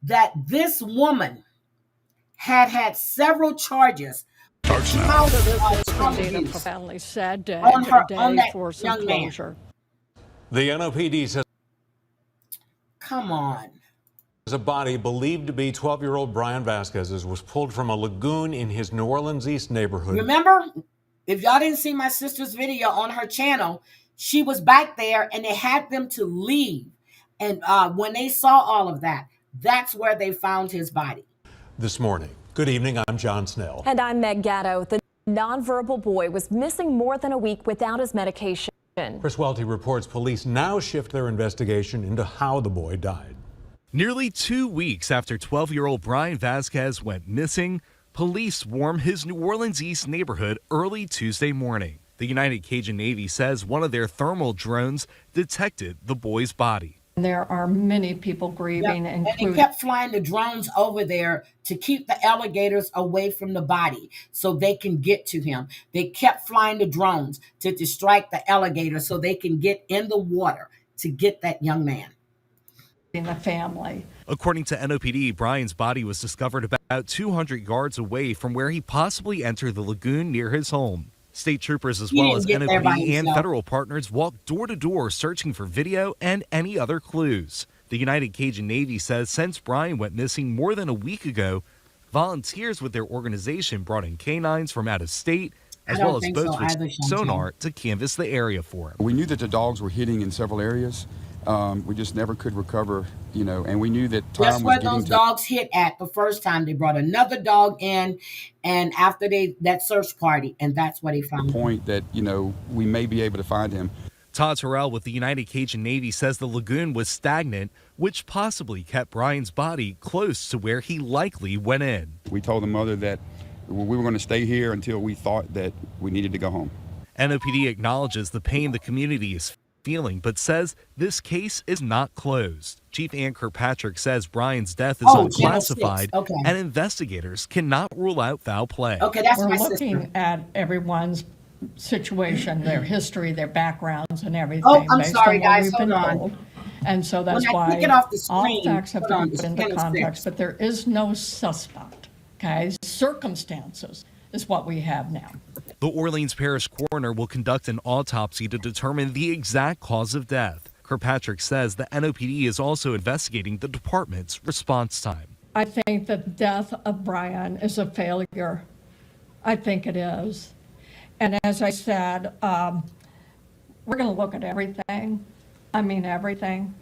that this woman had several charges. Profoundly sad day on that for some closure. The NOPD says come on. A body believed to be 12-year-old Bryan Vasquez's was pulled from a lagoon in his New Orleans East neighborhood. Remember, if y'all didn't see my sister's video on her channel, she was back there and they had them to leave. And when they saw all of that, that's where they found his body. This morning. Good evening, I'm John Snell. And I'm Meg Gatto. The nonverbal boy was missing more than a week without his medication. Chris Welty reports police now shift their investigation into how the boy died. Nearly 2 weeks after 12-year-old Bryan Vasquez went missing, police swarmed his New Orleans East neighborhood early Tuesday morning. The United Cajun Navy says one of their thermal drones detected the boy's body. There are many people grieving, And they including kept flying the drones over there to keep the alligators away from the body so they can get to him. They kept flying the drones to distract the alligator so they can get in the water to get that young man. the family. According to NOPD, Bryan's body was discovered about 200 yards away from where he possibly entered the lagoon near his home. State troopers as well as NOPD and federal partners walked door to door searching for video and any other clues. The United Cajun Navy says since Bryan went missing more than a week ago, volunteers with their organization brought in canines from out of state as well as boats with sonar to canvass the area for him. We knew that the dogs were hitting in several areas. We just never could recover, and we knew that time That's was where getting those dogs hit at the first time. They brought another dog in, and after that search party, and that's what they found. the point that, we may be able to find him. Todd Terrell with the United Cajun Navy says the lagoon was stagnant, which possibly kept Bryan's body close to where he likely went in. We told the mother that we were going to stay here until we thought that we needed to go home. NOPD acknowledges the pain the community is feeling, but says this case is not closed. Chief Ann Kirkpatrick says Bryan's death is unclassified, and investigators cannot rule out foul play. Okay, that's We're my looking sister. at everyone's situation, their history, their backgrounds, and everything. Oh, I'm based sorry, on what guys, we've hold been on. told. And so that's When I why take it off the all screen, facts have hold to on, be put it's into kind of context, fixed. but there is no suspect. Okay, circumstances is what we have now. The Orleans Parish coroner will conduct an autopsy to determine the exact cause of death. Kirkpatrick says the NOPD is also investigating the department's response time. I think the death of Bryan is a failure. I think it is. And as I said, we're going to look at everything. I mean, everything.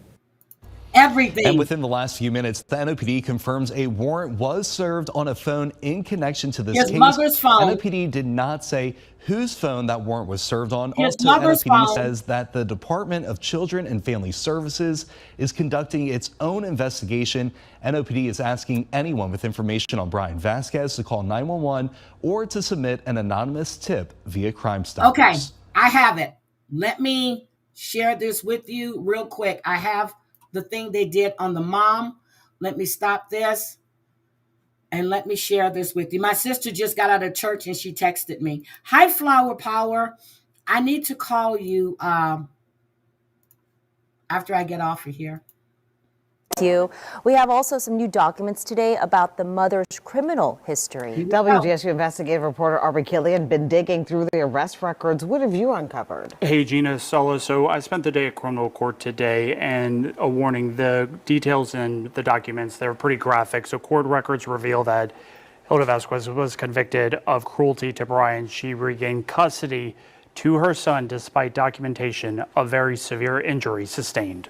Everything. And within the last few minutes, the NOPD confirms a warrant was served on a phone in connection to this His case. mother's phone. NOPD did not say whose phone that warrant was served on. His Also, mother's NOPD phone. says that the Department of Children and Family Services is conducting its own investigation. NOPD is asking anyone with information on Bryan Vasquez to call 911 or to submit an anonymous tip via Crime Stoppers. Okay, I have it. Let me share this with you real quick. I have the thing they did on the mom. Let me stop this and let me share this with you. My sister just got out of church and she texted me, "Hi, Flower Power. I need to call you after I get off of here." We have also some new documents today about the mother's criminal history. WGSU investigative reporter Aubrey Killian been digging through the arrest records. What have you uncovered? Hey, Gina Sulla. So I spent the day at criminal court today, and a warning, the details in the documents, they're pretty graphic. So court records reveal that Hilda Vasquez was convicted of cruelty to Bryan. She regained custody to her son despite documentation of very severe injury sustained.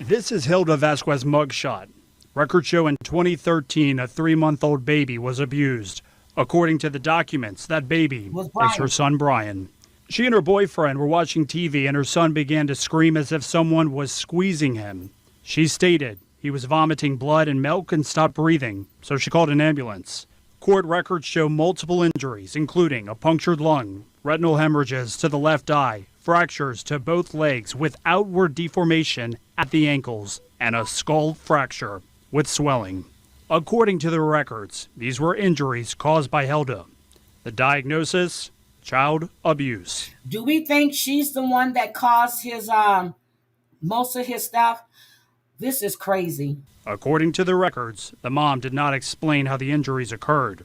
This is Hilda Vasquez mugshot. Records show in 2013 a 3-month-old baby was abused. According to the documents, that baby is her son Bryan. She and her boyfriend were watching TV and her son began to scream as if someone was squeezing him. She stated he was vomiting blood and milk and stopped breathing, so she called an ambulance. Court records show multiple injuries, including a punctured lung, retinal hemorrhages to the left eye, fractures to both legs with outward deformation at the ankles, and a skull fracture with swelling. According to the records, these were injuries caused by Hilda. The diagnosis, child abuse. Do we think she's the one that caused his most of his stuff? This is crazy. According to the records, the mom did not explain how the injuries occurred.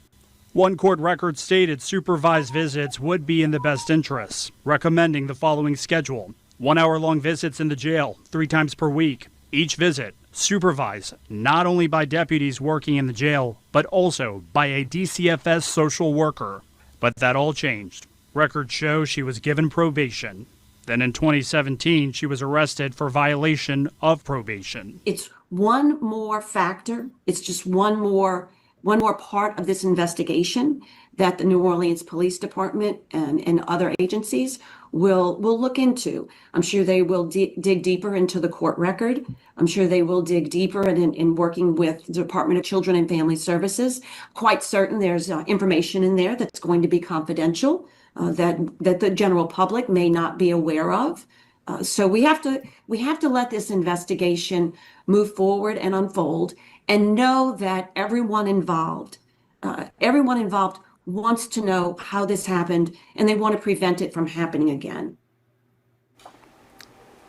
One court record stated supervised visits would be in the best interests, recommending the following schedule: 1-hour-long visits in the jail 3 times per week. Each visit supervised not only by deputies working in the jail, but also by a DCFS social worker. But that all changed. Records show she was given probation. Then in 2017, she was arrested for violation of probation. It's one more factor. It's just one more part of this investigation that the New Orleans Police Department and other agencies will look into. I'm sure they will dig deeper into the court record. I'm sure they will dig deeper in working with the Department of Children and Family Services. Quite certain there's information in there that's going to be confidential, that the general public may not be aware of. So we have to let this investigation move forward and unfold, and know that everyone involved wants to know how this happened, and they want to prevent it from happening again.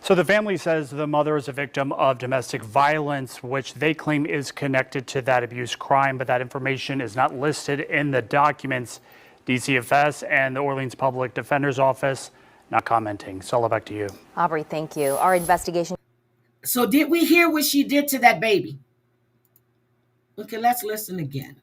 So the family says the mother is a victim of domestic violence, which they claim is connected to that abuse crime, but that information is not listed in the documents. DCFS and the Orleans Public Defender's Office not commenting. Sola, back to you. Aubrey, thank you. Our investigation. So did we hear what she did to that baby? Okay, let's listen again.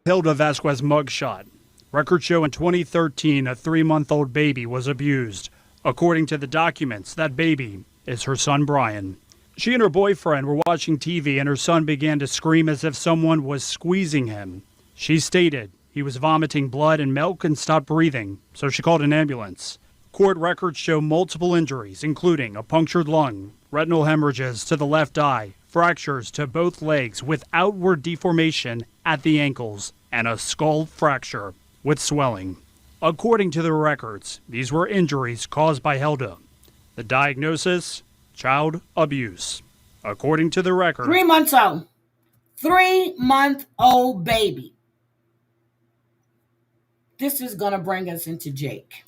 Hilda Vasquez mugshot. Records show in 2013 a 3-month-old baby was abused. According to the documents, that baby is her son Bryan. She and her boyfriend were watching TV and her son began to scream as if someone was squeezing him. She stated he was vomiting blood and milk and stopped breathing, so she called an ambulance. Court records show multiple injuries, including a punctured lung, retinal hemorrhages to the left eye, fractures to both legs with outward deformation at the ankles, and a skull fracture with swelling. According to the records, these were injuries caused by Hilda. The diagnosis, child abuse. According to the record, 3 months old. 3-month-old baby. This is going to bring us into Jake.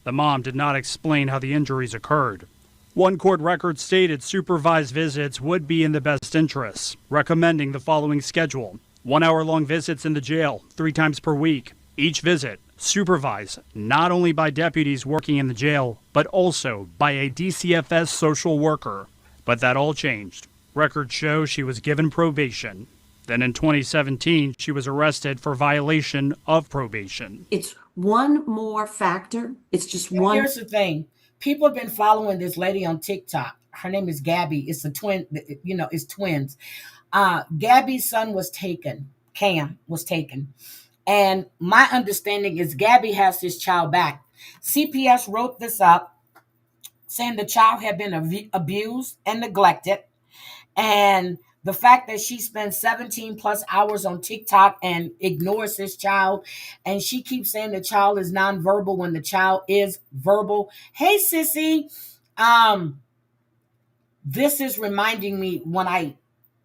the mom did not explain how the injuries occurred. One court record stated supervised visits would be in the best interests, recommending the following schedule: 1-hour-long visits in the jail 3 times per week. Each visit supervised not only by deputies working in the jail, but also by a DCFS social worker. But that all changed. Records show she was given probation. Then in 2017, she was arrested for violation of probation. It's one more factor. It's just one. Here's the thing. People have been following this lady on TikTok. Her name is Gabby. It's a twin, it's twins. Gabby's son was taken. Cam was taken. And my understanding is Gabby has this child back. CPS wrote this up saying the child had been abused and neglected. And the fact that she spends 17 plus hours on TikTok and ignores this child, and she keeps saying the child is nonverbal when the child is verbal. Hey, sissy. This is reminding me when I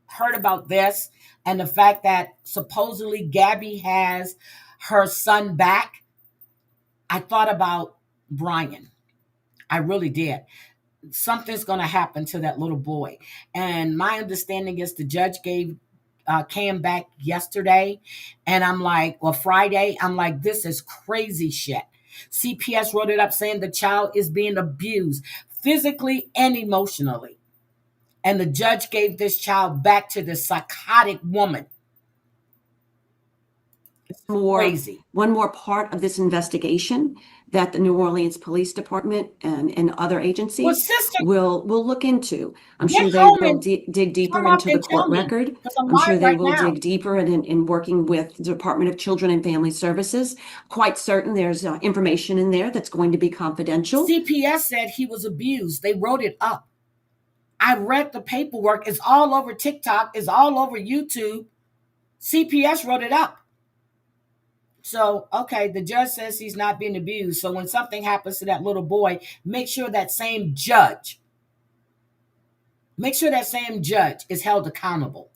heard about this and the fact that supposedly Gabby has her son back. I thought about Bryan. I really did. Something's going to happen to that little boy. And my understanding is the judge gave Cam back yesterday. And I'm like, well, Friday, I'm like, this is crazy shit. CPS wrote it up saying the child is being abused physically and emotionally. And the judge gave this child back to the psychotic woman. It's crazy. One more part of this investigation that the New Orleans Police Department and other agencies will look into. I'm sure they will dig deeper into the court record. I'm sure they will dig deeper in working with the Department of Children and Family Services. Quite certain there's information in there that's going to be confidential. CPS said he was abused. They wrote it up. I read the paperwork. It's all over TikTok. It's all over YouTube. CPS wrote it up. So, okay, the judge says he's not being abused. So when something happens to that little boy, make sure that same judge is held accountable.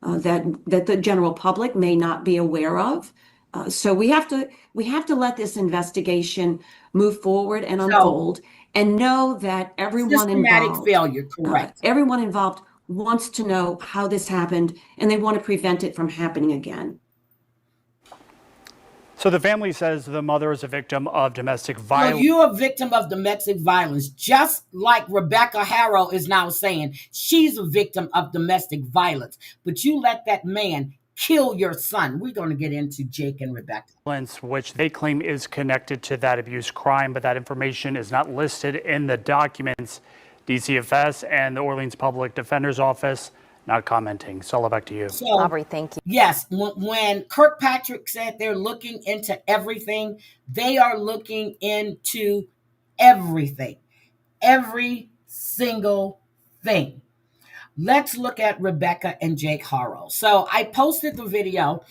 That the general public may not be aware of. So we have to let this investigation move forward and unfold, and know that everyone involved, failure, correct. Everyone involved wants to know how this happened, and they want to prevent it from happening again. So the family says the mother is a victim of domestic violence. Well, you're a victim of domestic violence, just like Rebecca Haro is now saying she's a victim of domestic violence. But you let that man kill your son. We're going to get into Jake and Rebecca. Which they claim is connected to that abuse crime, but that information is not listed in the documents. DCFS and the Orleans Public Defender's Office not commenting. Sola, back to you. So, Aubrey, thank you. Yes, when Kirkpatrick said they're looking into everything, they are looking into everything. Every single thing. Let's look at Rebecca and Jake Haro. So I posted the video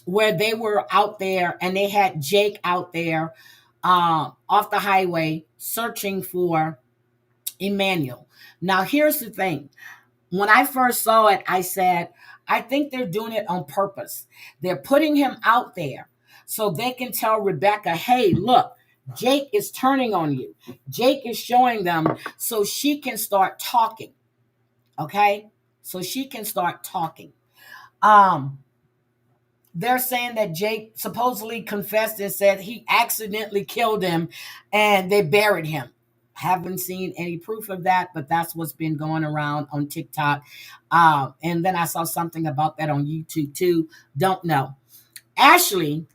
where they were out there and they had Jake out there off the highway searching for Emanuel. Now, here's the thing. When I first saw it, I said, I think they're doing it on purpose. They're putting him out there so they can tell Rebecca, hey, look, Jake is turning on you. Jake is showing them so she can start talking. Okay? So she can start talking. They're saying that Jake supposedly confessed and said he accidentally killed him and they buried him. Haven't seen any proof of that, but that's what's been going around on TikTok. And then I saw something about that on YouTube too. Don't know. Ashley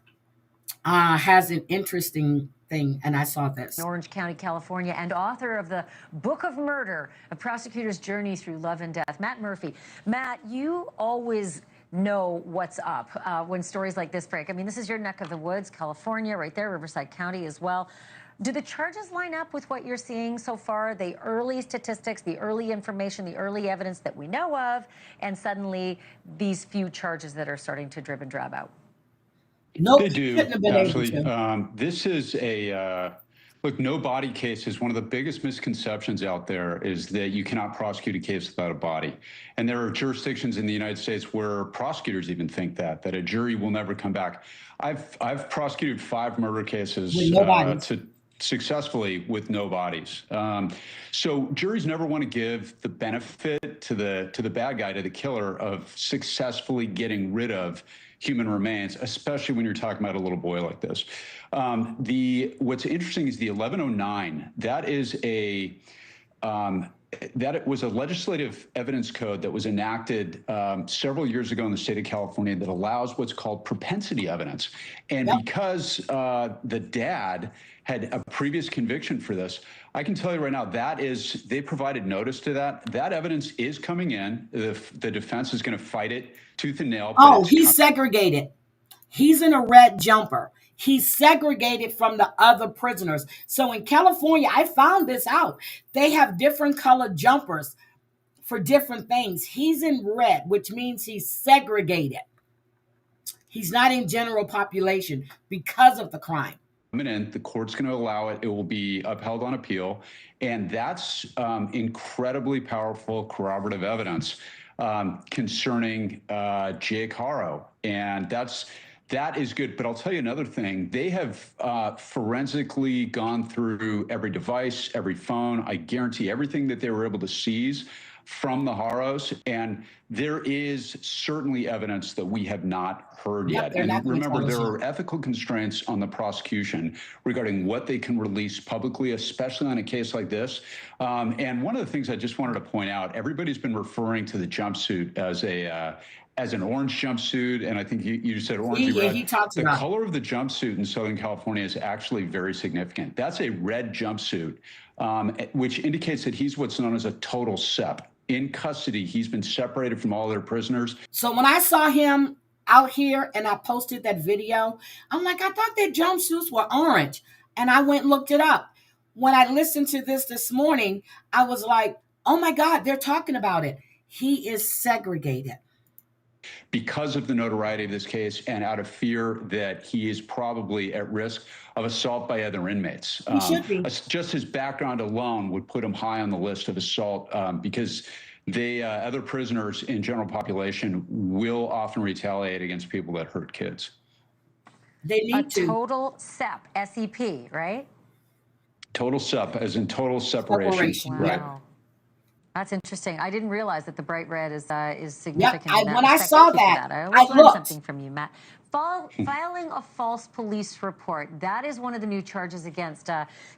has an interesting thing, and I saw this. In Orange County, California, and author of the Book of Murder, A Prosecutor's Journey Through Love and Death, Matt Murphy. Matt, you always know what's up when stories like this break. I mean, this is your neck of the woods, California, right there, Riverside County as well. Do the charges line up with what you're seeing so far? The early statistics, the early information, the early evidence that we know of, and suddenly these few charges that are starting to drib and drab out? Nope, they do, actually. This is a, look, no body case is one of the biggest misconceptions out there is that you cannot prosecute a case without a body. And there are jurisdictions in the United States where prosecutors even think that a jury will never come back. I've prosecuted 5 murder cases successfully with no bodies. So juries never want to give the benefit to the bad guy, to the killer, of successfully getting rid of human remains, especially when you're talking about a little boy like this. What's interesting is the 1109. That is that was a legislative evidence code that was enacted several years ago in the state of California that allows what's called propensity evidence. And because the dad had a previous conviction for this, I can tell you right now, they provided notice to that. That evidence is coming in. The defense is going to fight it tooth and nail. Oh, he's segregated. He's in a red jumper. He's segregated from the other prisoners. So in California, I found this out. They have different colored jumpers for different things. He's in red, which means he's segregated. He's not in general population because of the crime. The court's going to allow it. It will be upheld on appeal. And that's incredibly powerful corroborative evidence concerning Jake Haro. And that is good. But I'll tell you another thing. They have forensically gone through every device, every phone. I guarantee everything that they were able to seize from the Haros. And there is certainly evidence that we have not heard yet. And remember, there are ethical constraints on the prosecution regarding what they can release publicly, especially on a case like this. And one of the things I just wanted to point out, everybody's been referring to the jumpsuit as an orange jumpsuit, and I think you said orangey red. He talks the about color of the jumpsuit in Southern California is actually very significant. That's a red jumpsuit, which indicates that he's what's known as a total SEP. In custody, he's been separated from all their prisoners. So when I saw him out here and I posted that video, I'm like, I thought their jumpsuits were orange. And I went and looked it up. When I listened to this morning, I was like, oh my God, they're talking about it. He is segregated. Because of the notoriety of this case and out of fear that he is probably at risk of assault by other inmates. He should be. Just his background alone would put him high on the list of assault because other prisoners in general population will often retaliate against people that hurt kids. They need to. Total SEP, S-E-P, right? Total SEP, as in total separation. Wow. Right. That's interesting. I didn't realize that the bright red is significant. Yep. When I saw that, I always learn something from you, Matt. Filing a false police report, that is one of the new charges against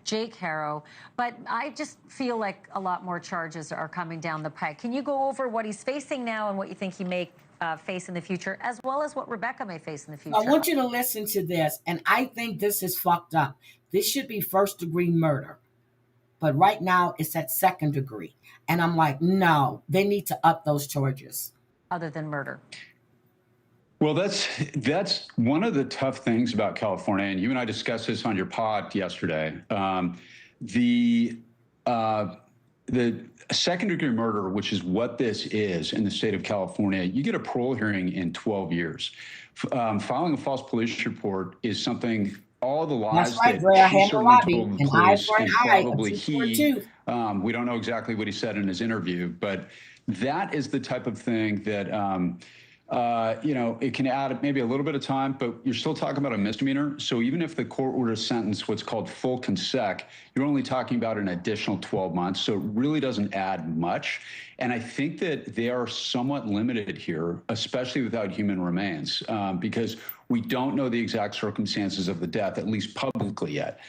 Jake Haro. But I just feel like a lot more charges are coming down the pike. Can you go over what he's facing now and what you think he may face in the future, as well as what Rebecca may face in the future? I want you to listen to this, and I think this is fucked up. This should be first-degree murder. But right now, it's at second degree. And I'm like, no, they need to up those charges. Other than murder. Well, that's one of the tough things about California, and you and I discussed this on your pod yesterday. The second-degree murder, which is what this is in the state of California, you get a parole hearing in 12 years. Filing a false police report is something all the That's lies right, that Dre. I she had the certainly lobby. told the An eye police, for an and eye, a probably tooth for a he, tooth. we don't know exactly what he said in his interview, but that is the type of thing that, you know, it can add maybe a little bit of time, but you're still talking about a misdemeanor. So even if the court were to sentence what's called full consec, you're only talking about an additional 12 months. So it really doesn't add much. And I think that they are somewhat limited here, especially without human remains, because we don't know the exact circumstances of the death, at least publicly yet.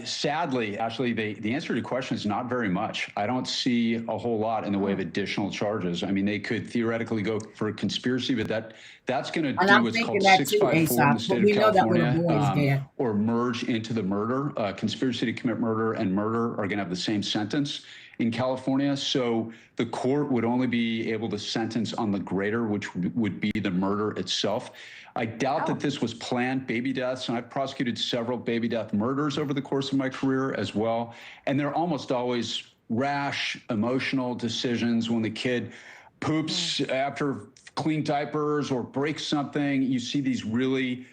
Sadly, actually, the answer to your question is not very much. I don't see a whole lot in the way of additional charges. I mean, they could theoretically go for a conspiracy, but that's going to And do I'm what's thinking called that too, 654 in the Aesop. But state we of know that little California, boy is dead. or merge into the murder. Conspiracy to commit murder and murder are going to have the same sentence in California. So the court would only be able to sentence on the greater, which would be the murder itself. I doubt that this was planned baby deaths, and I've prosecuted several baby death murders over the course of my career as well. And they're almost always rash, emotional decisions when the kid poops after clean diapers or breaks something. You see these really...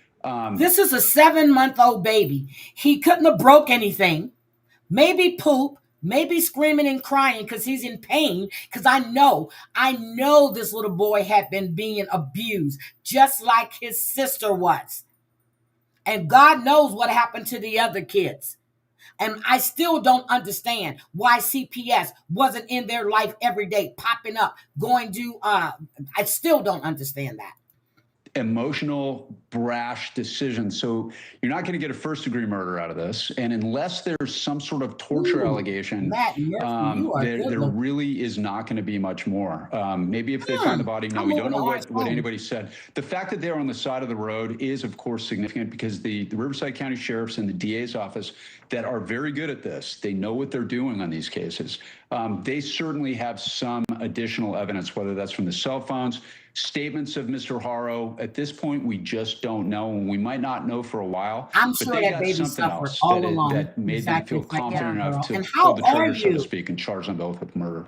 This is a 7-month-old baby. He couldn't have broke anything. Maybe poop. Maybe screaming and crying because he's in pain. Because I know this little boy had been being abused, just like his sister was. And God knows what happened to the other kids. And I still don't understand why CPS wasn't in their life every day, popping up, going to, I still don't understand that. Emotional, brash decisions. So you're not going to get a first-degree murder out of this. And unless there's some sort of torture allegation, there really is not going to be much more. Maybe if they find the body, no, we don't know what anybody said. The fact that they're on the side of the road is, of course, significant because the Riverside County Sheriffs and the DA's office that are very good at this, they know what they're doing on these cases. They certainly have some additional evidence, whether that's from the cell phones, statements of Mr. Haro. At this point, we just don't know, and we might not know for a while. I'm sure that baby suffered all along. That made them feel confident enough to and pull the how trigger, are so to you? speak, and charge them both with murder.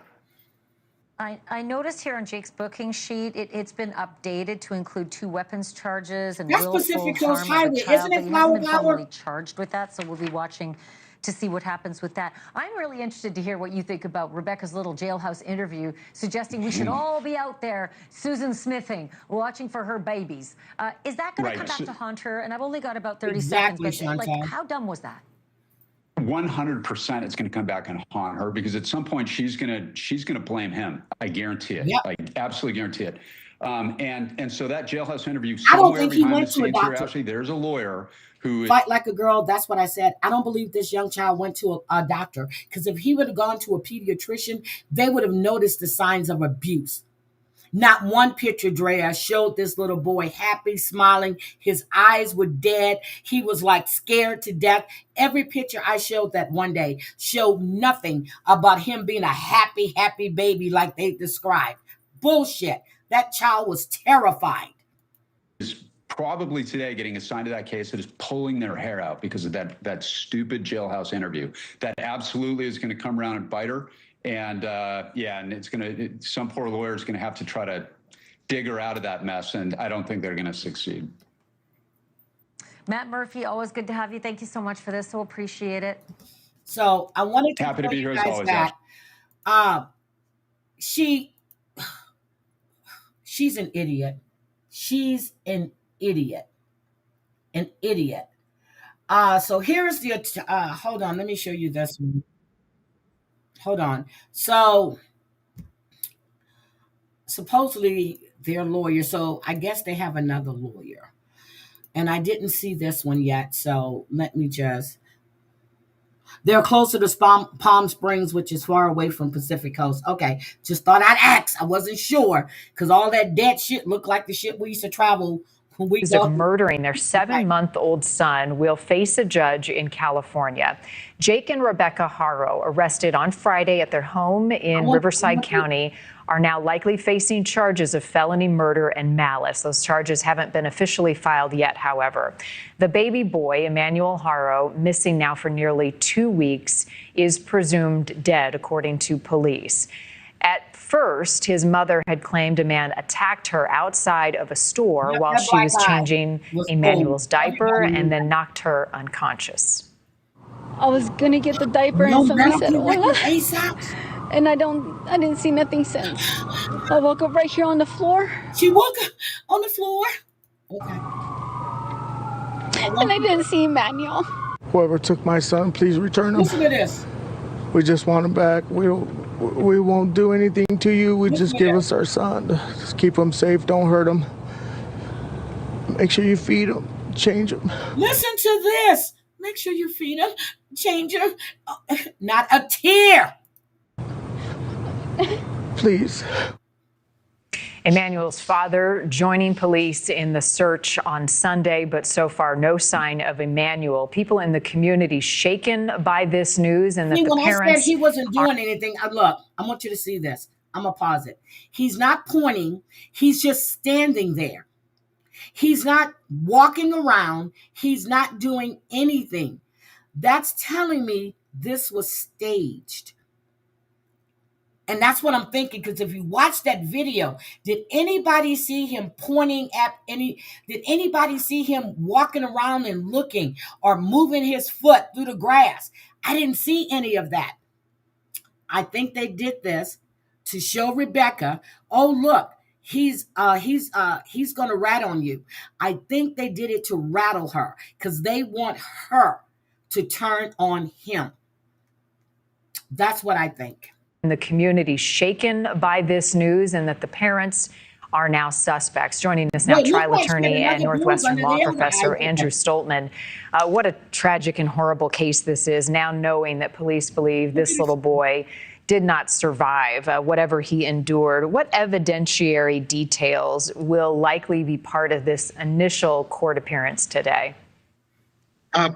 I noticed here on Jake's booking sheet, it's been updated to include 2 weapons charges and That's willful Pacific Coast harm of a Highway, child, isn't it, but he hasn't been Flower formally charged with that, so we'll be watching to see what happens with that. I'm really interested to hear what you think about Rebecca's little jailhouse interview suggesting we should all be out there Susan Smithing, watching for her babies. Is that going to come back to haunt her? And I've only got about 30 seconds, but like, how dumb was that? 100% it's going to come back and haunt her because at some point she's going to blame him. I guarantee it. Yep. I absolutely guarantee it. And so that jailhouse interview, I don't somewhere think he behind went the to a scenes here, doctor. actually, there's a lawyer who Fight like a girl. That's what I said. I don't believe this young child went to a doctor because if he would have gone to a pediatrician, they would have noticed the signs of abuse. Not one picture, Drea, showed this little boy happy, smiling. His eyes were dead. He was like scared to death. Every picture I showed that one day showed nothing about him being a happy, happy baby like they described. Bullshit. That child was terrified. probably today getting assigned to that case that is pulling their hair out because of that stupid jailhouse interview. That absolutely is going to come around and bite her. And and it's going to, some poor lawyer is going to have to try to dig her out of that mess. And I don't think they're going to succeed. Matt Murphy, always good to have you. Thank you so much for this. So appreciate it. So I wanted to happy to be here as guys always. That she's an idiot. She's an idiot. An idiot. So here's the hold on, let me show you this one. Hold on. So supposedly their lawyer, so I guess they have another lawyer. And I didn't see this one yet, so let me just. They're closer to Palm Springs, which is far away from Pacific Coast. Okay, just thought I'd ask. I wasn't sure because all that dead shit looked like the shit we used to travel when we of murdering their 7-month-old son will face a judge in California. Jake and Rebecca Haro, arrested on Friday at their home in Riverside County, are now likely facing charges of felony murder and malice. Those charges haven't been officially filed yet, however. The baby boy, Emanuel Haro, missing now for nearly 2 weeks, is presumed dead, according to police. At first, his mother had claimed a man attacked her outside of a store Yep, while that she black was eye changing was Emanuel's old. diaper Everybody knew and then that. knocked her unconscious. I was gonna get the diaper No and somebody said, medical "Hola," record ASAP. and I didn't see nothing since. I woke up right here on the floor. She woke up on the floor. Okay. And I didn't see Emanuel. Whoever took my son, please return him. Listen to this. We just want him back. We won't do anything to you. We just give us our son. Just keep him safe. Don't hurt him. Make sure you feed him. Change him. Listen to this. Make sure you feed him. Change him. Not a tear. Please. Emanuel's father joining police in the search on Sunday, but so far no sign of Emanuel. People in the community shaken by this news, and that the when parents I said he wasn't doing anything, look, I want you to see this. I'm going to pause it. He's not pointing. He's just standing there. He's not walking around. He's not doing anything. That's telling me this was staged. And that's what I'm thinking, because if you watch that video, did anybody see him pointing at did anybody see him walking around and looking or moving his foot through the grass? I didn't see any of that. I think they did this to show Rebecca, oh, look, he's going to rat on you. I think they did it to rattle her because they want her to turn on him. That's what I think. The community shaken by this news, and that the parents are now suspects. Joining us now, trial attorney and Northwestern law professor Andrew Stoltman. What a tragic and horrible case this is, now knowing that police believe this little boy did not survive whatever he endured. What evidentiary details will likely be part of this initial court appearance today?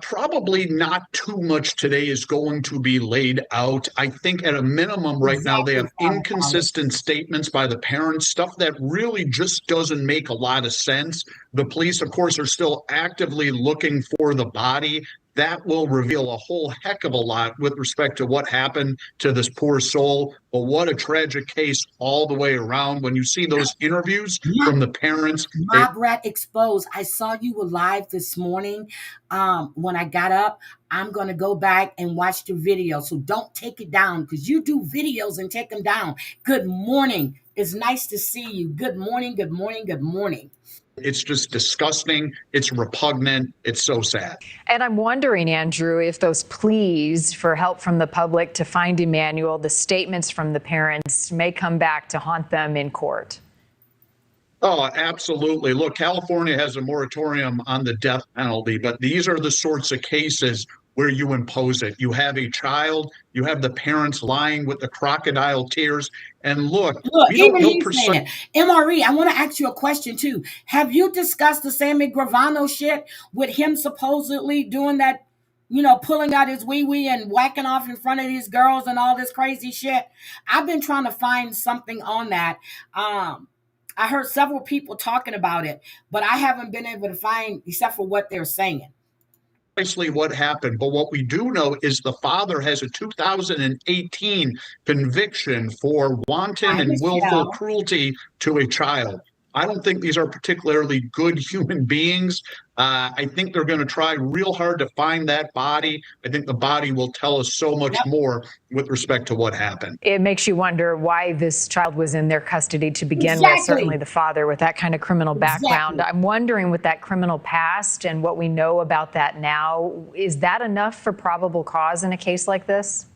Probably not too much today is going to be laid out. I think at a minimum right now they have inconsistent statements by the parents, stuff that really just doesn't make a lot of sense. The police, of course, are still actively looking for the body. That will reveal a whole heck of a lot with respect to what happened to this poor soul. But what a tragic case all the way around. When you see those interviews from the parents. Mob Rat Exposed. I saw you were live this morning. When I got up, I'm going to go back and watch the video. So don't take it down, because you do videos and take them down. Good morning. It's nice to see you. Good morning. Good morning. Good morning. It's just disgusting. It's repugnant. It's so sad. And I'm wondering, Andrew, if those pleas for help from the public to find Emanuel, the statements from the parents, may come back to haunt them in court. Oh, absolutely. Look, California has a moratorium on the death penalty, but these are the sorts of cases where you impose it. You have a child, you have the parents lying with the crocodile tears. And look, we don't know precisely. MRE, I want to ask you a question too. Have you discussed the Sammy Gravano shit with him supposedly doing that, pulling out his wee-wee and whacking off in front of these girls and all this crazy shit? I've been trying to find something on that. I heard several people talking about it, but I haven't been able to find, except for what they're saying, precisely what happened. But what we do know is the father has a 2018 conviction for wanton and willful cruelty to a child. I don't think these are particularly good human beings. I think they're going to try real hard to find that body. I think the body will tell us so much more with respect to what happened. It makes you wonder why this child was in their custody to begin with, certainly the father with that kind of criminal background. I'm wondering, with that criminal past and what we know about that now, is that enough for probable cause in a case like this?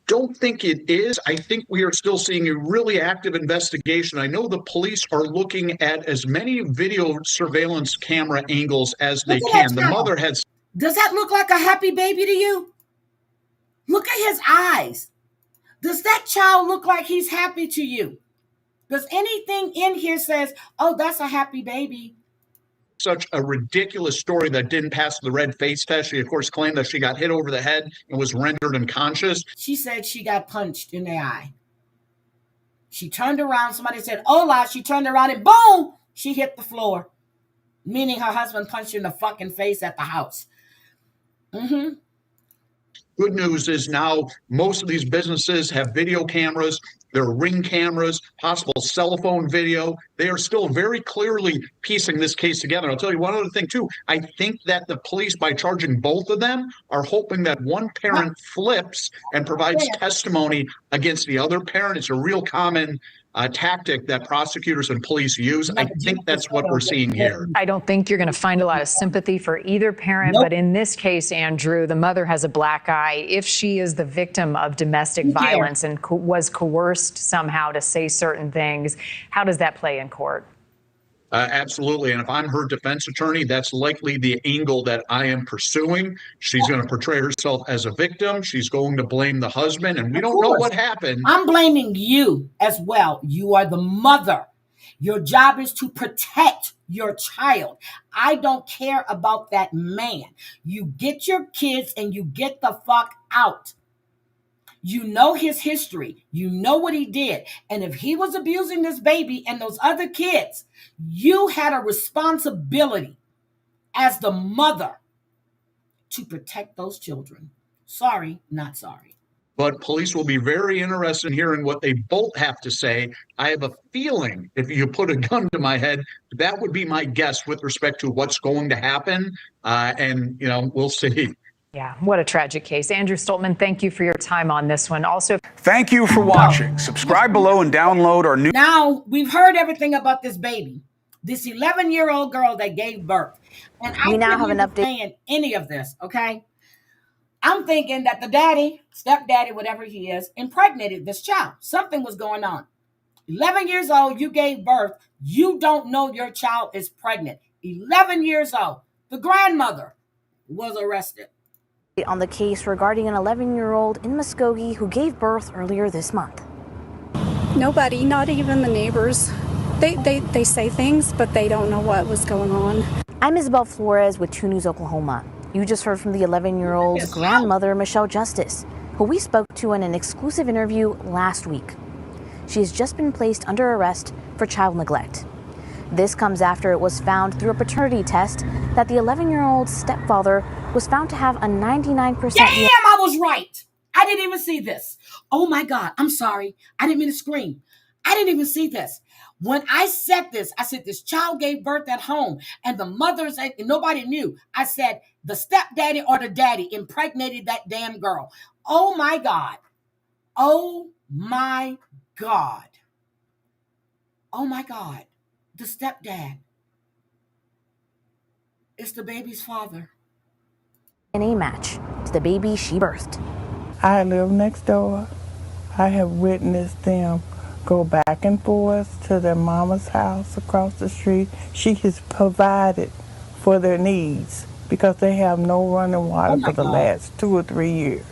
Don't think it is. I think we are still seeing a really active investigation. I know the police are looking at as many video surveillance camera angles as they can. The mother has. Does that look like a happy baby to you? Look at his eyes. Does that child look like he's happy to you? Does anything in here says, oh, that's a happy baby? Such a ridiculous story that didn't pass the red face test. She, of course, claimed that she got hit over the head and was rendered unconscious. She said she got punched in the eye. She turned around. Somebody said, hola. She turned around and boom, she hit the floor. Meaning her husband punched her in the fucking face at the house. Good news is now most of these businesses have video cameras. There are Ring cameras, possible cell phone video. They are still very clearly piecing this case together. I'll tell you one other thing, too. I think that the police, by charging both of them, are hoping that one parent flips and provides testimony against the other parent. It's a real common tactic that prosecutors and police use. I think that's what we're seeing here. I don't think you're going to find a lot of sympathy for either parent, but in this case, Andrew, the mother has a black eye. If she is the victim of domestic violence and was coerced somehow to say certain things, how does that play in court? Absolutely. And if I'm her defense attorney, that's likely the angle that I am pursuing. She's going to portray herself as a victim. She's going to blame the husband, and we don't know what happened. I'm blaming you as well. You are the mother. Your job is to protect your child. I don't care about that man. You get your kids and you get the fuck out. You know his history. You know what he did. And if he was abusing this baby and those other kids, you had a responsibility as the mother to protect those children. Sorry, not sorry. But police will be very interested in hearing what they both have to say. I have a feeling, if you put a gun to my head, that would be my guess with respect to what's going to happen. And, we'll see. Yeah, what a tragic case. Andrew Stoltman, thank you for your time on this one. Also, thank you for watching. Subscribe below and download our new. Now, we've heard everything about this baby, this 11-year-old girl that gave birth. And I now have an update saying any of this, okay? I'm thinking that the daddy, stepdaddy, whatever he is, impregnated this child. Something was going on. 11 years old, you gave birth. You don't know your child is pregnant. 11 years old. The grandmother was arrested. On the case regarding an 11-year-old in Muskogee who gave birth earlier this month. Nobody, not even the neighbors. They say things, but they don't know what was going on. I'm Isabel Flores with 2 News Oklahoma. You just heard from the 11-year-old's grandmother, Michelle Justice, who we spoke to in an exclusive interview last week. She has just been placed under arrest for child neglect. This comes after it was found through a paternity test that the 11-year-old's stepfather was found to have a 99%. Damn, I was right. I didn't even see this. Oh my God, I'm sorry. I didn't mean to scream. I didn't even see this. When I said this child gave birth at home and the mothers, and nobody knew. I said the stepdaddy or the daddy impregnated that damn girl. Oh my God. Oh my God. Oh my God. The stepdad is the baby's father. DNA match to the baby she birthed. I live next door. I have witnessed them go back and forth to their mama's house across the street. She has provided for their needs because they have no running water for the last 2 or 3 years.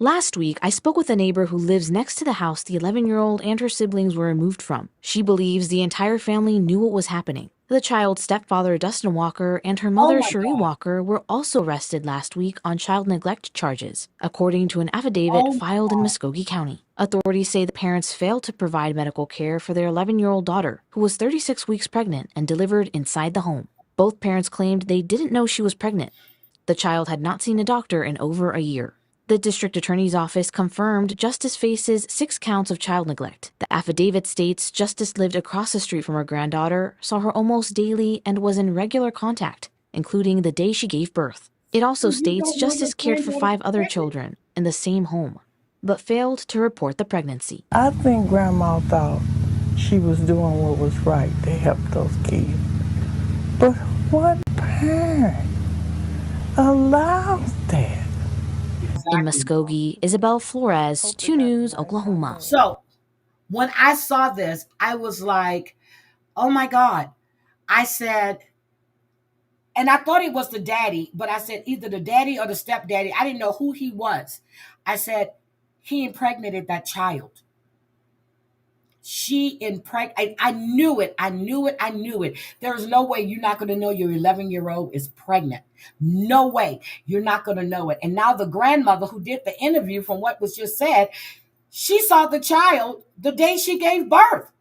Last week, I spoke with a neighbor who lives next to the house the 11-year-old and her siblings were removed from. She believes the entire family knew what was happening. The child's stepfather, Dustin Walker, and her mother, Cherie Walker, were also arrested last week on child neglect charges, according to an affidavit filed in Muskogee County. Authorities say the parents failed to provide medical care for their 11-year-old daughter, who was 36 weeks pregnant and delivered inside the home. Both parents claimed they didn't know she was pregnant. The child had not seen a doctor in over a year. The district attorney's office confirmed Justice faces 6 counts of child neglect. The affidavit states Justice lived across the street from her granddaughter, saw her almost daily, and was in regular contact, including the day she gave birth. It also states Justice cared for 5 other children in the same home, but failed to report the pregnancy. I think Grandma thought she was doing what was right to help those kids. But what parent allows that? In Muskogee, Isabel Flores, 2 News, Oklahoma. So when I saw this, I was like, oh my God. I said, and I thought it was the daddy, but I said either the daddy or the stepdaddy. I didn't know who he was. I said, he impregnated that child. She impregnated. I knew it. I knew it. I knew it. There's no way you're not going to know your 11-year-old is pregnant. No way you're not going to know it. And now the grandmother who did the interview, from what was just said, she saw the child the day she gave birth.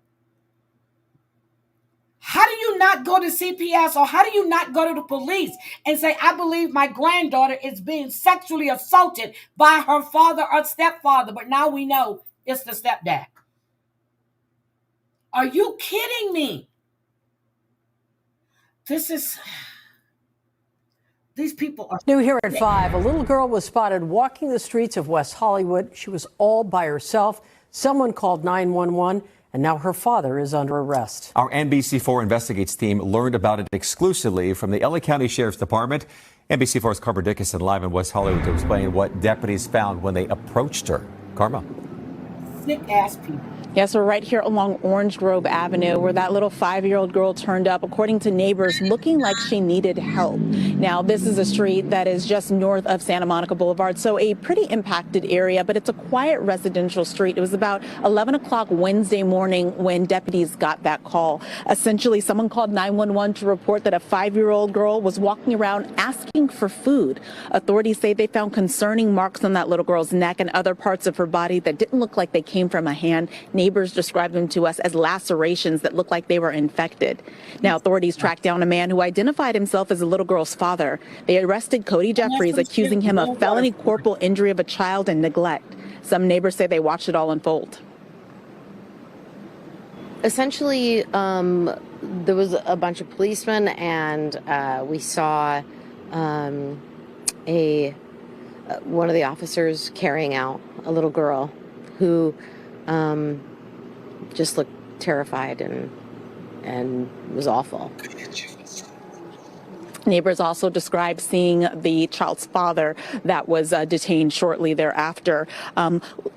How do you not go to CPS, or how do you not go to the police and say, I believe my granddaughter is being sexually assaulted by her father or stepfather, but now we know it's the stepdad? Are you kidding me? These people are... New here at 5, a little girl was spotted walking the streets of West Hollywood. She was all by herself. Someone called 911, and now her father is under arrest. Our NBC4 Investigates team learned about it exclusively from the LA County Sheriff's Department. NBC4's Carmen Dickinson live in West Hollywood to explain what deputies found when they approached her. Karma. Sick ass people. Yes, we're right here along Orange Grove Avenue where that little 5-year-old girl turned up, according to neighbors, looking like she needed help. Now, this is a street that is just north of Santa Monica Boulevard, so a pretty impacted area, but it's a quiet residential street. It was about 11 o'clock Wednesday morning when deputies got that call. Essentially, someone called 911 to report that a 5-year-old girl was walking around asking for food. Authorities say they found concerning marks on that little girl's neck and other parts of her body that didn't look like they came from a hand. Neighbors described them to us as lacerations that looked like they were infected. Now, authorities tracked down a man who identified himself as the little girl's father. They arrested Cody Jeffries, accusing him of felony corporal injury of a child and neglect. Some neighbors say they watched it all unfold. Essentially, there was a bunch of policemen, and we saw one of the officers carrying out a little girl who just looked terrified and was awful. Neighbors also described seeing the child's father that was detained shortly thereafter.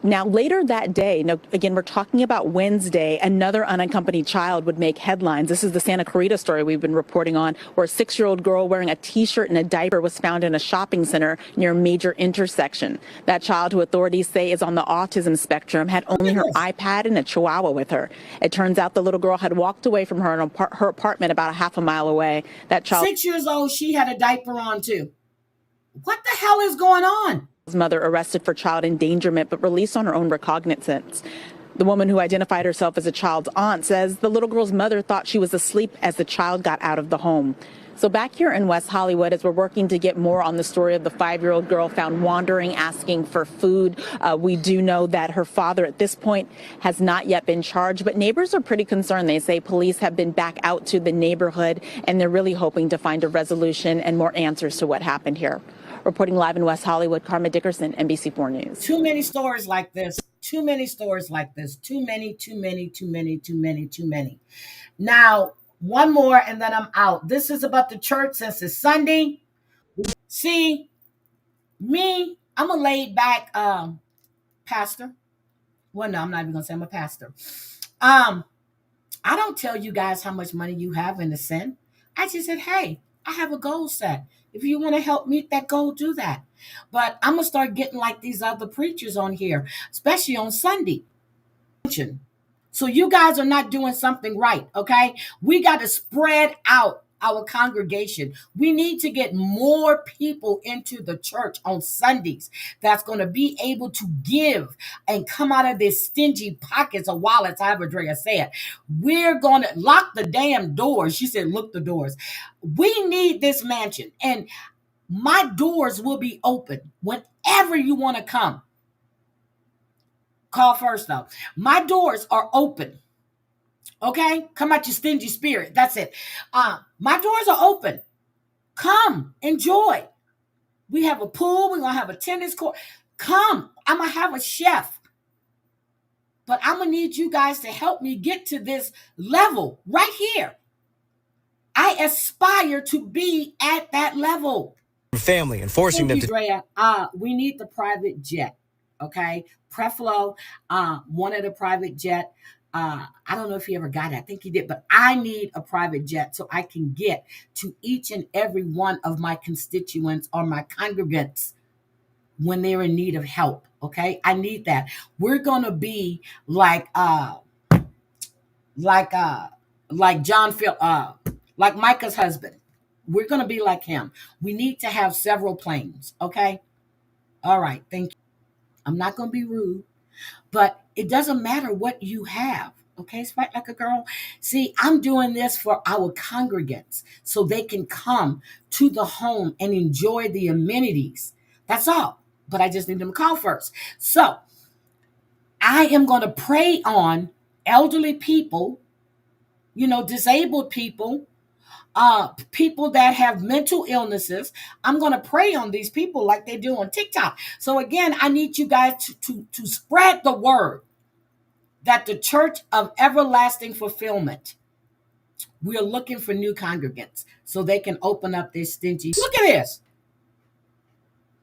Now, later that day, now, again, we're talking about Wednesday, another unaccompanied child would make headlines. This is the Santa Clarita story we've been reporting on, where a 6-year-old girl wearing a T-shirt and a diaper was found in a shopping center near a major intersection. That child, who authorities say is on the autism spectrum, had only her iPad and a chihuahua with her. It turns out the little girl had walked away from her apartment about a half a mile away. That child, 6 years old, she had a diaper on too. What the hell is going on? Mother arrested for child endangerment but released on her own recognizance. The woman, who identified herself as a child's aunt, says the little girl's mother thought she was asleep as the child got out of the home. So back here in West Hollywood, as we're working to get more on the story of the 5-year-old girl found wandering, asking for food, we do know that her father at this point has not yet been charged, but neighbors are pretty concerned. They say police have been back out to the neighborhood, and they're really hoping to find a resolution and more answers to what happened here. Reporting live in West Hollywood, Carmen Dickerson, NBC4 News. Too many stories like this. Too many stories like this. Too many. Now, one more and then I'm out. This is about the church since it's Sunday. See, me, I'm a laid back pastor. Well, no, I'm not even going to say I'm a pastor. I don't tell you guys how much money you have in the sin. I just said, hey, I have a goal set. If you want to help meet that goal, do that. But I'm going to start getting like these other preachers on here, especially on Sunday. So you guys are not doing something right, okay? We got to spread out our congregation. We need to get more people into the church on Sundays that's going to be able to give and come out of their stingy pockets or wallets, however Drea said. We're going to lock the damn doors. She said, look the doors. We need this mansion, and my doors will be open whenever you want to come. Call first, though. My doors are open. Okay? Come out your stingy spirit. That's it. My doors are open. Come. Enjoy. We have a pool. We're going to have a tennis court. Come. I'm going to have a chef. But I'm going to need you guys to help me get to this level right here. I aspire to be at that level. Family and forcing them to... Drea, we need the private jet. Okay? Preflo, wanted a private jet. I don't know if he ever got it. I think he did, but I need a private jet so I can get to each and every one of my constituents or my congregants when they're in need of help. Okay, I need that. We're gonna be like John Phil, like Micah's husband. We're gonna be like him. We need to have several planes. Okay, all right. Thank you. I'm not gonna be rude, but it doesn't matter what you have. Okay, fight like a girl. See, I'm doing this for our congregants so they can come to the home and enjoy the amenities. That's all. But I just need them to call first. So I am going to prey on elderly people, disabled people, people that have mental illnesses. I'm going to prey on these people like they do on TikTok. So again, I need you guys to spread the word that the Church of Everlasting Fulfillment, we're looking for new congregants so they can open up their stingy. Look at this.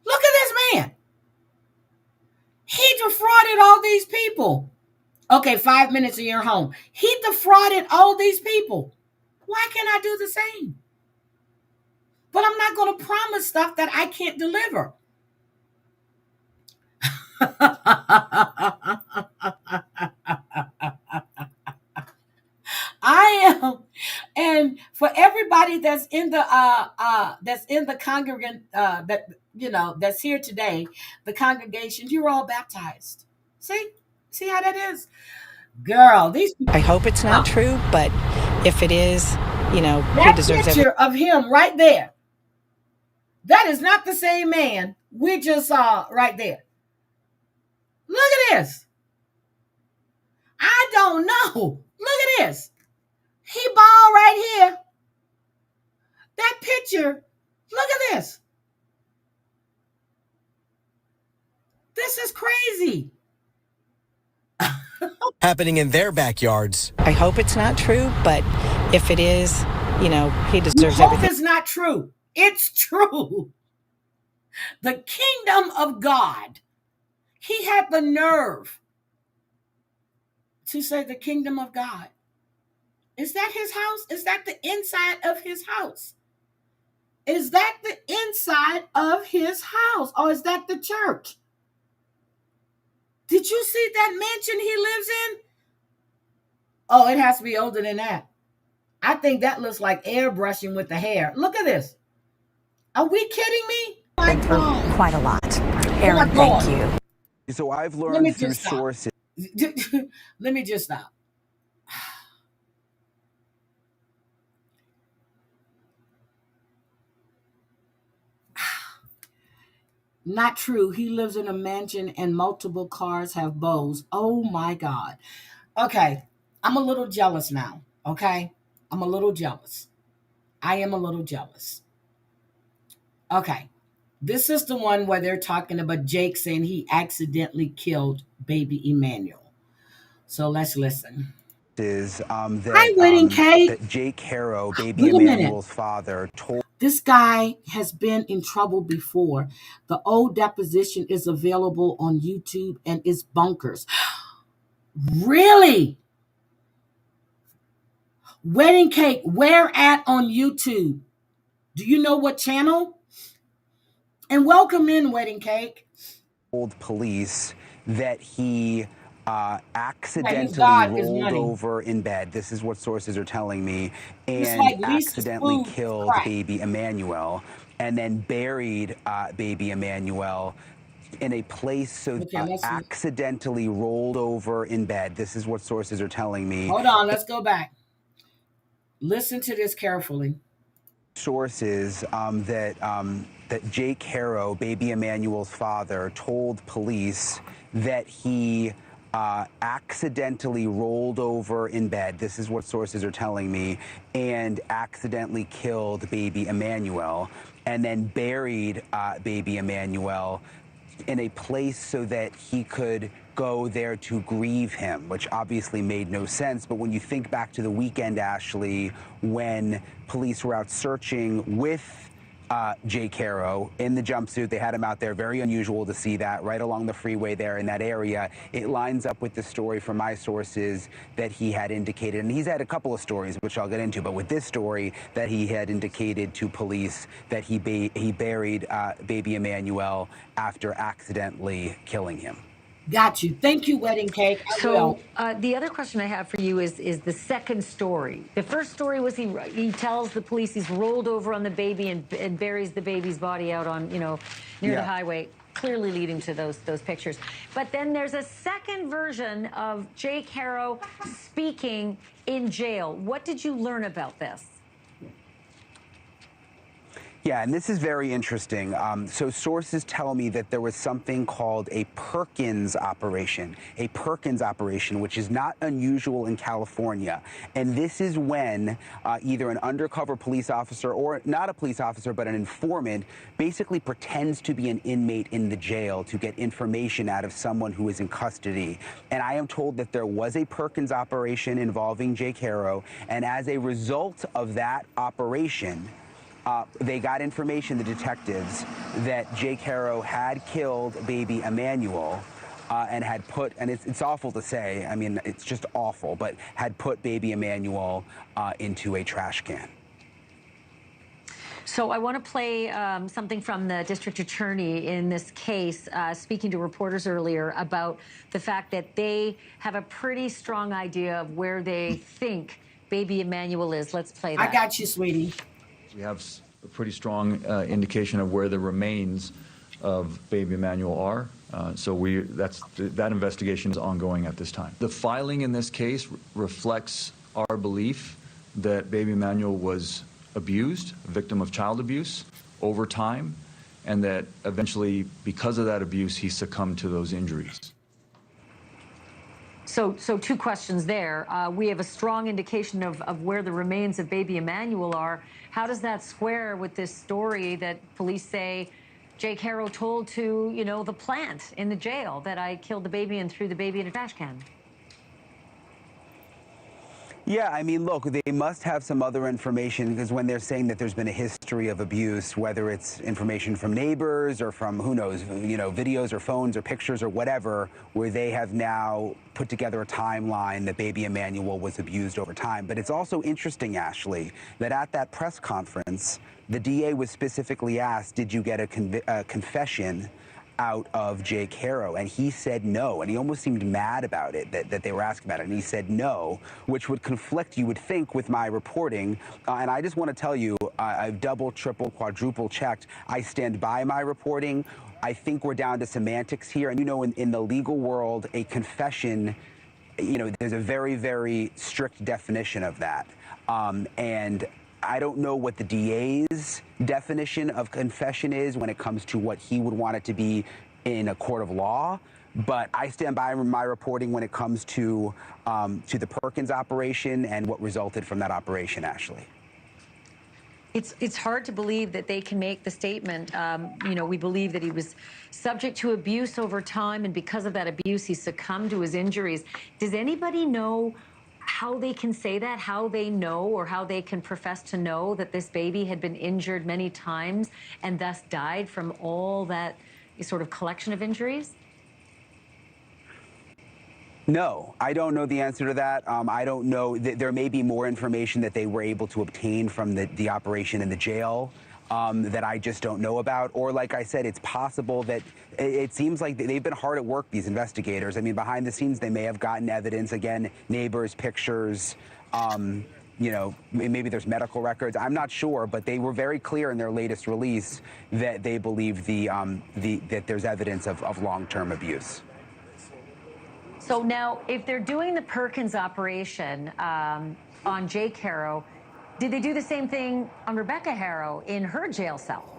Look at this man. He defrauded all these people. Okay, 5 minutes in your home. He defrauded all these people. Why can't I do the same? But I'm not going to promise stuff that I can't deliver. I am, and for everybody that's in the congregant that's here today, the congregation, you're all baptized. See how that is, girl. These people, I hope it's not true, but if it is, he that deserves picture of him right there. That is not the same man we just saw right there. Look at this. I don't know. Look at this. He bald right here. That picture. Look at this. This is crazy. Happening in their backyards. I hope it's not true, but if it is, he deserves Hope everything. is not true. It's true. The kingdom of God. He had the nerve to say the kingdom of God. Is that his house? Is that the inside of his house? Is that the inside of his house? Or is that the church? Did you see that mansion he lives in? Oh, it has to be older than that. I think that looks like airbrushing with the hair. Look at this. Are we kidding me? Quite a lot. Aaron, thank you. So I've learned through sources. Let me just stop. Not true. He lives in a mansion and multiple cars have bows. Oh my God. Okay. I'm a little jealous now. Okay. I'm a little jealous. I am a little jealous. Okay. This is the one where they're talking about Jake saying he accidentally killed baby Emanuel. So let's listen. Hi, Wedding Cake. That Jake Haro, baby Wait a minute. Emanuel's father, told. This guy has been in trouble before. The old deposition is available on YouTube and it's bonkers. Really? Wedding Cake, where at on YouTube? Do you know what channel? And welcome in, Wedding Cake. Told police that he accidentally rolled over in bed. This is what sources are telling me, and accidentally killed baby Emanuel, and then buried baby Emanuel in a place so accidentally rolled over in bed. This is what sources are telling me. Hold on, let's go back. Listen to this carefully. Sources that Jake Haro, baby Emanuel's father, told police that he accidentally rolled over in bed. This is what sources are telling me, and accidentally killed baby Emanuel, and then buried baby Emanuel in a place so that he could go there to grieve him, which obviously made no sense. But when you think back to the weekend, Ashley, when police were out searching with Jake Haro in the jumpsuit, they had him out there. Very unusual to see that right along the freeway there in that area. It lines up with the story from my sources that he had indicated, and he's had a couple of stories, which I'll get into, but with this story that he had indicated to police that he buried baby Emanuel after accidentally killing him. Got you. Thank you, Wedding Cake. So the other question I have for you is the second story. The first story was he tells the police he's rolled over on the baby and buries the baby's body out on, near the highway. clearly leading to those pictures. But then there's a second version of Jake Haro speaking in jail. What did you learn about this? Yeah, and this is very interesting. So sources tell me that there was something called a Perkins operation, which is not unusual in California. And this is when either an undercover police officer, or not a police officer, but an informant, basically pretends to be an inmate in the jail to get information out of someone who is in custody. And I am told that there was a Perkins operation involving Jake Haro, and as a result of that operation, they got information, the detectives, that Jake Haro had killed baby Emanuel and had put, and it's awful to say, I mean, it's just awful, but had put baby Emanuel into a trash can. So I want to play something from the district attorney in this case, speaking to reporters earlier about the fact that they have a pretty strong idea of where they think baby Emanuel is. Let's play that. I got you, sweetie. We have a pretty strong indication of where the remains of baby Emanuel are. So that investigation is ongoing at this time. The filing in this case reflects our belief that baby Emanuel was abused, a victim of child abuse over time, and that eventually, because of that abuse, he succumbed to those injuries. So two questions there. We have a strong indication of where the remains of baby Emanuel are. How does that square with this story that police say Jake Haro told to, the plant in the jail that I killed the baby and threw the baby in a trash can? Yeah, I mean, look, they must have some other information, because when they're saying that there's been a history of abuse, whether it's information from neighbors or from, who knows, videos or phones or pictures or whatever, where they have now put together a timeline that baby Emanuel was abused over time. But it's also interesting, Ashley, that at that press conference, the DA was specifically asked, did you get a confession out of Jake Haro? And he said no, and he almost seemed mad about it, that they were asking about it, and he said no, which would conflict, you would think, with my reporting. And I just want to tell you, I've double, triple, quadruple checked. I stand by my reporting. I think we're down to semantics here, and in the legal world, a confession, there's a very, very strict definition of that. And I don't know what the DA's definition of confession is when it comes to what he would want it to be in a court of law, but I stand by my reporting when it comes to the Perkins operation and what resulted from that operation, Ashley. It's hard to believe that they can make the statement, we believe that he was subject to abuse over time, and because of that abuse, he succumbed to his injuries. Does anybody know how they can say that, how they know, or how they can profess to know that this baby had been injured many times and thus died from all that sort of collection of injuries? No, I don't know the answer to that. I don't know. There may be more information that they were able to obtain from the operation in the jail that I just don't know about. Or like I said, it's possible that it seems like they've been hard at work, these investigators. I mean, behind the scenes, they may have gotten evidence, again, neighbors, pictures, maybe there's medical records. I'm not sure, but they were very clear in their latest release that they believe that there's evidence of long-term abuse. So now, if they're doing the Perkins operation on Jake Haro, did they do the same thing on Rebecca Haro in her jail cell?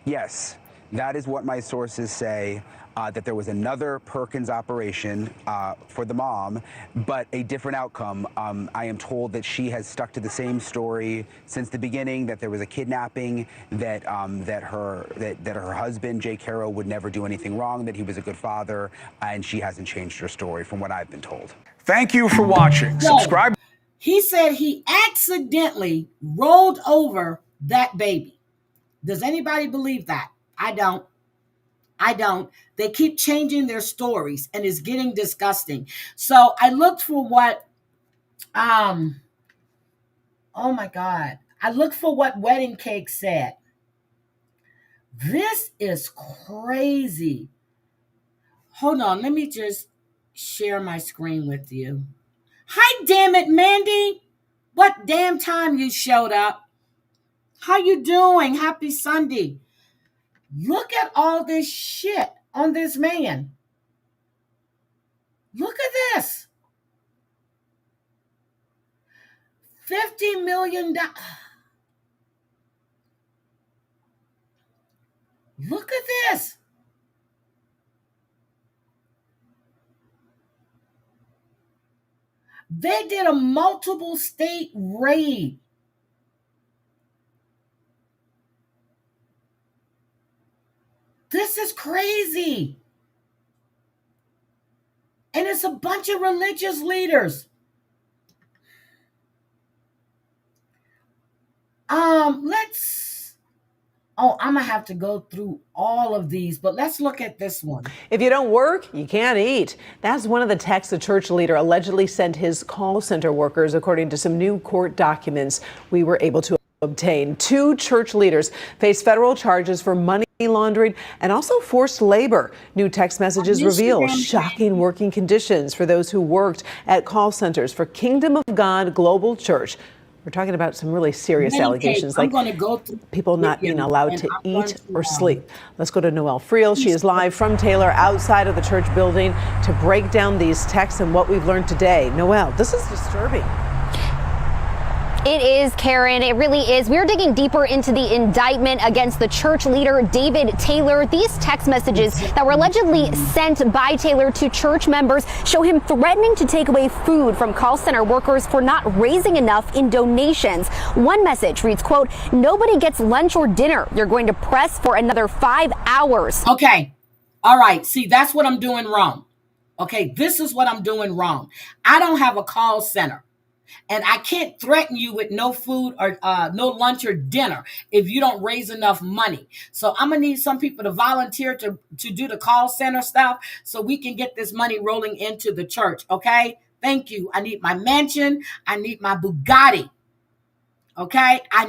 Yes, that is what my sources say, that there was another Perkins operation for the mom, but a different outcome. I am told that she has stuck to the same story since the beginning, that there was a kidnapping, that her husband, Jake Haro, would never do anything wrong, that he was a good father, and she hasn't changed her story from what I've been told. Thank you for watching. Subscribe. He said he accidentally rolled over that baby. Does anybody believe that? I don't. They keep changing their stories, and it's getting disgusting. So I looked for what, oh my God. I looked for what Wedding Cake said. This is crazy. Hold on, let me just share my screen with you. Hi, damn it, Mandy. What damn time you showed up? How you doing? Happy Sunday. Look at all this shit on this man. Look at this. $50 million. Look at this. They did a multiple state raid. This is crazy. And it's a bunch of religious leaders. I'm gonna have to go through all of these, but let's look at this one. If you don't work, you can't eat. That's one of the texts a church leader allegedly sent his call center workers, according to some new court documents we were able to obtain. 2 church leaders face federal charges for money laundering and also forced labor. New text messages reveal shocking working conditions for those who worked at call centers for Kingdom of God Global Church. We're talking about some really serious allegations, like people not being allowed to eat or sleep. Let's go to Noelle Friel. She is live from Taylor outside of the church building to break down these texts and what we've learned today. Noelle, this is disturbing. It is, Karen. It really is. We're digging deeper into the indictment against the church leader, David Taylor. These text messages that were allegedly sent by Taylor to church members show him threatening to take away food from call center workers for not raising enough in donations. One message reads, quote, "Nobody gets lunch or dinner. You're going to press for another 5 hours." Okay. All right. See, that's what I'm doing wrong. Okay. This is what I'm doing wrong. I don't have a call center. And I can't threaten you with no food or no lunch or dinner if you don't raise enough money. So I'm going to need some people to volunteer to do the call center stuff so we can get this money rolling into the church. Okay? Thank you. I need my mansion. I need my Bugatti. Okay? I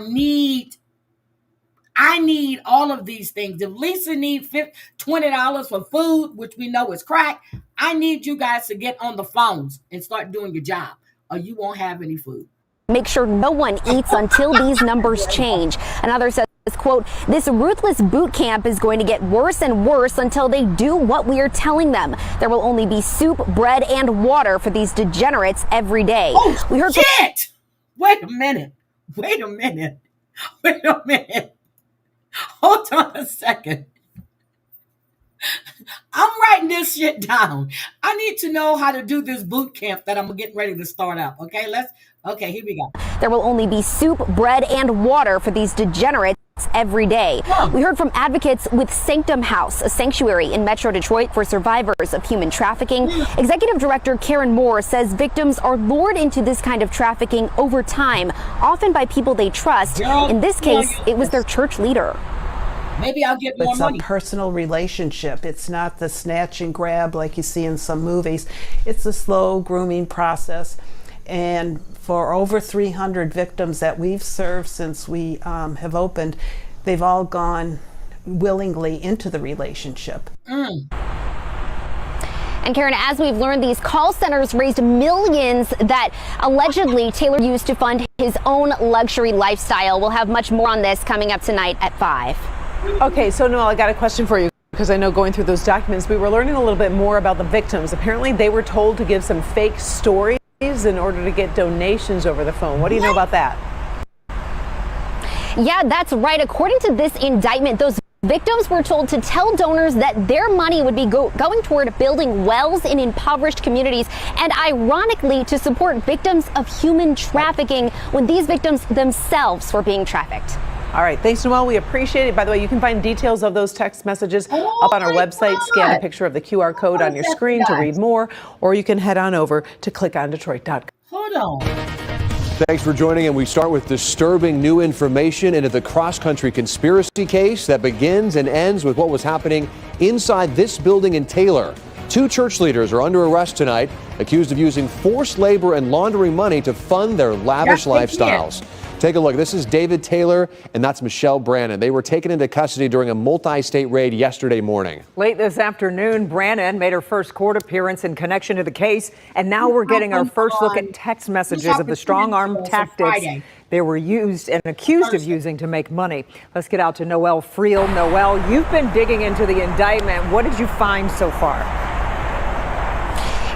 need all of these things. If Lisa needs $20 for food, which we know is crack, I need you guys to get on the phones and start doing your job, or you won't have any food. Make sure no one eats until these numbers change. Another says, quote, "This ruthless boot camp is going to get worse and worse until they do what we are telling them. There will only be soup, bread, and water for these degenerates every day." Oh, we heard shit! Wait a minute. Hold on a second. I'm writing this shit down. I need to know how to do this boot camp that I'm getting ready to start up. Okay, here we go. There will only be soup, bread, and water for these degenerates every day. We heard from advocates with Sanctum House, a sanctuary in Metro Detroit for survivors of human trafficking. Executive Director Karen Moore says victims are lured into this kind of trafficking over time, often by people they trust. In this case, it was their church leader. Maybe I'll get more money. It's a personal relationship. It's not the snatch and grab like you see in some movies. It's a slow grooming process. And for over 300 victims that we've served since we have opened, they've all gone willingly into the relationship. And Karen, as we've learned, these call centers raised millions that allegedly Taylor used to fund his own luxury lifestyle. We'll have much more on this coming up tonight at 5. Okay, so Noelle, I got a question for you, because I know going through those documents, we were learning a little bit more about the victims. Apparently, they were told to give some fake stories in order to get donations over the phone. What do you know about that? Yeah, that's right. According to this indictment, those victims were told to tell donors that their money would be going toward building wells in impoverished communities, and ironically to support victims of human trafficking when these victims themselves were being trafficked. All right. Thanks, Noelle. We appreciate it. By the way, you can find details of those text messages up on our website. Scan a picture of the QR code on your screen to read more, or you can head on over to clickondetroit.com. Hold on. Thanks for joining, and we start with disturbing new information into the cross-country conspiracy case that begins and ends with what was happening inside this building in Taylor. 2 church leaders are under arrest tonight, accused of using forced labor and laundering money to fund their lavish lifestyles. Take a look. This is David Taylor, and that's Michelle Brannon. They were taken into custody during a multi-state raid yesterday morning. Late this afternoon, Brannon made her first court appearance in connection to the case, and now we're getting our first look at text messages of the strong-arm tactics they were used and accused of using to make money. Let's get out to Noelle Friel. Noelle, you've been digging into the indictment. What did you find so far?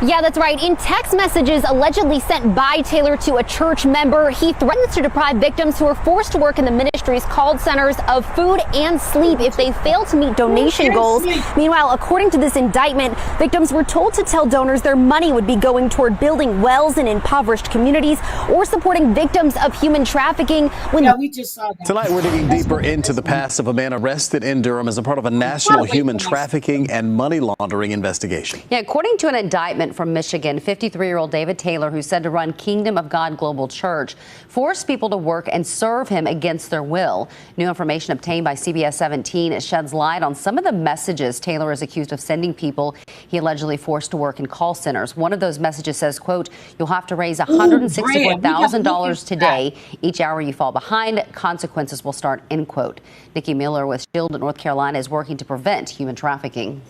Yeah, that's right. In text messages allegedly sent by Taylor to a church member, he threatens to deprive victims who are forced to work in the ministry's call centers of food and sleep if they fail to meet donation goals. Meanwhile, according to this indictment, victims were told to tell donors their money would be going toward building wells in impoverished communities or supporting victims of human trafficking. We just saw that. Tonight, we're digging deeper into the past of a man arrested in Durham as a part of a national human trafficking and money laundering investigation. Yeah, according to an indictment from Michigan, 53-year-old David Taylor, who's said to run Kingdom of God Global Church, forced people to work and serve him against their will. New information obtained by CBS 17 sheds light on some of the messages Taylor is accused of sending people he allegedly forced to work in call centers. One of those messages says, quote, "You'll have to raise $164,000 today. Each hour you fall behind, consequences will start," end quote. Nikki Miller with Shield, North Carolina, is working to prevent human trafficking.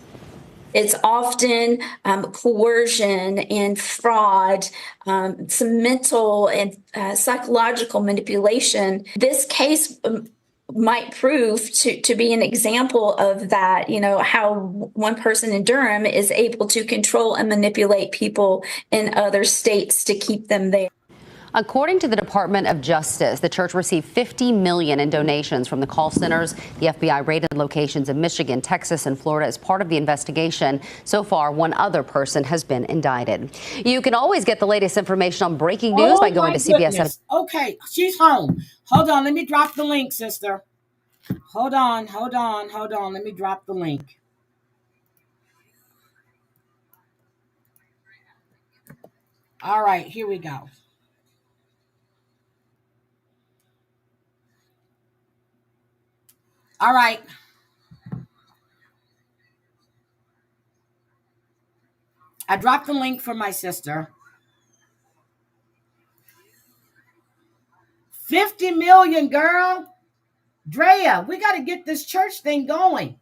It's often coercion and fraud, some mental and psychological manipulation. This case might prove to be an example of that, how one person in Durham is able to control and manipulate people in other states to keep them there. According to the Department of Justice, the church received $50 million in donations from the call centers. The FBI raided locations in Michigan, Texas, and Florida as part of the investigation. So far, one other person has been indicted. You can always get the latest information on breaking news by going to CBS. Okay, she's home. Hold on, let me drop the link, sister. Hold on. Let me drop the link. All right, here we go. All right. I dropped the link for my sister. 50 million, girl. Drea, we got to get this church thing going.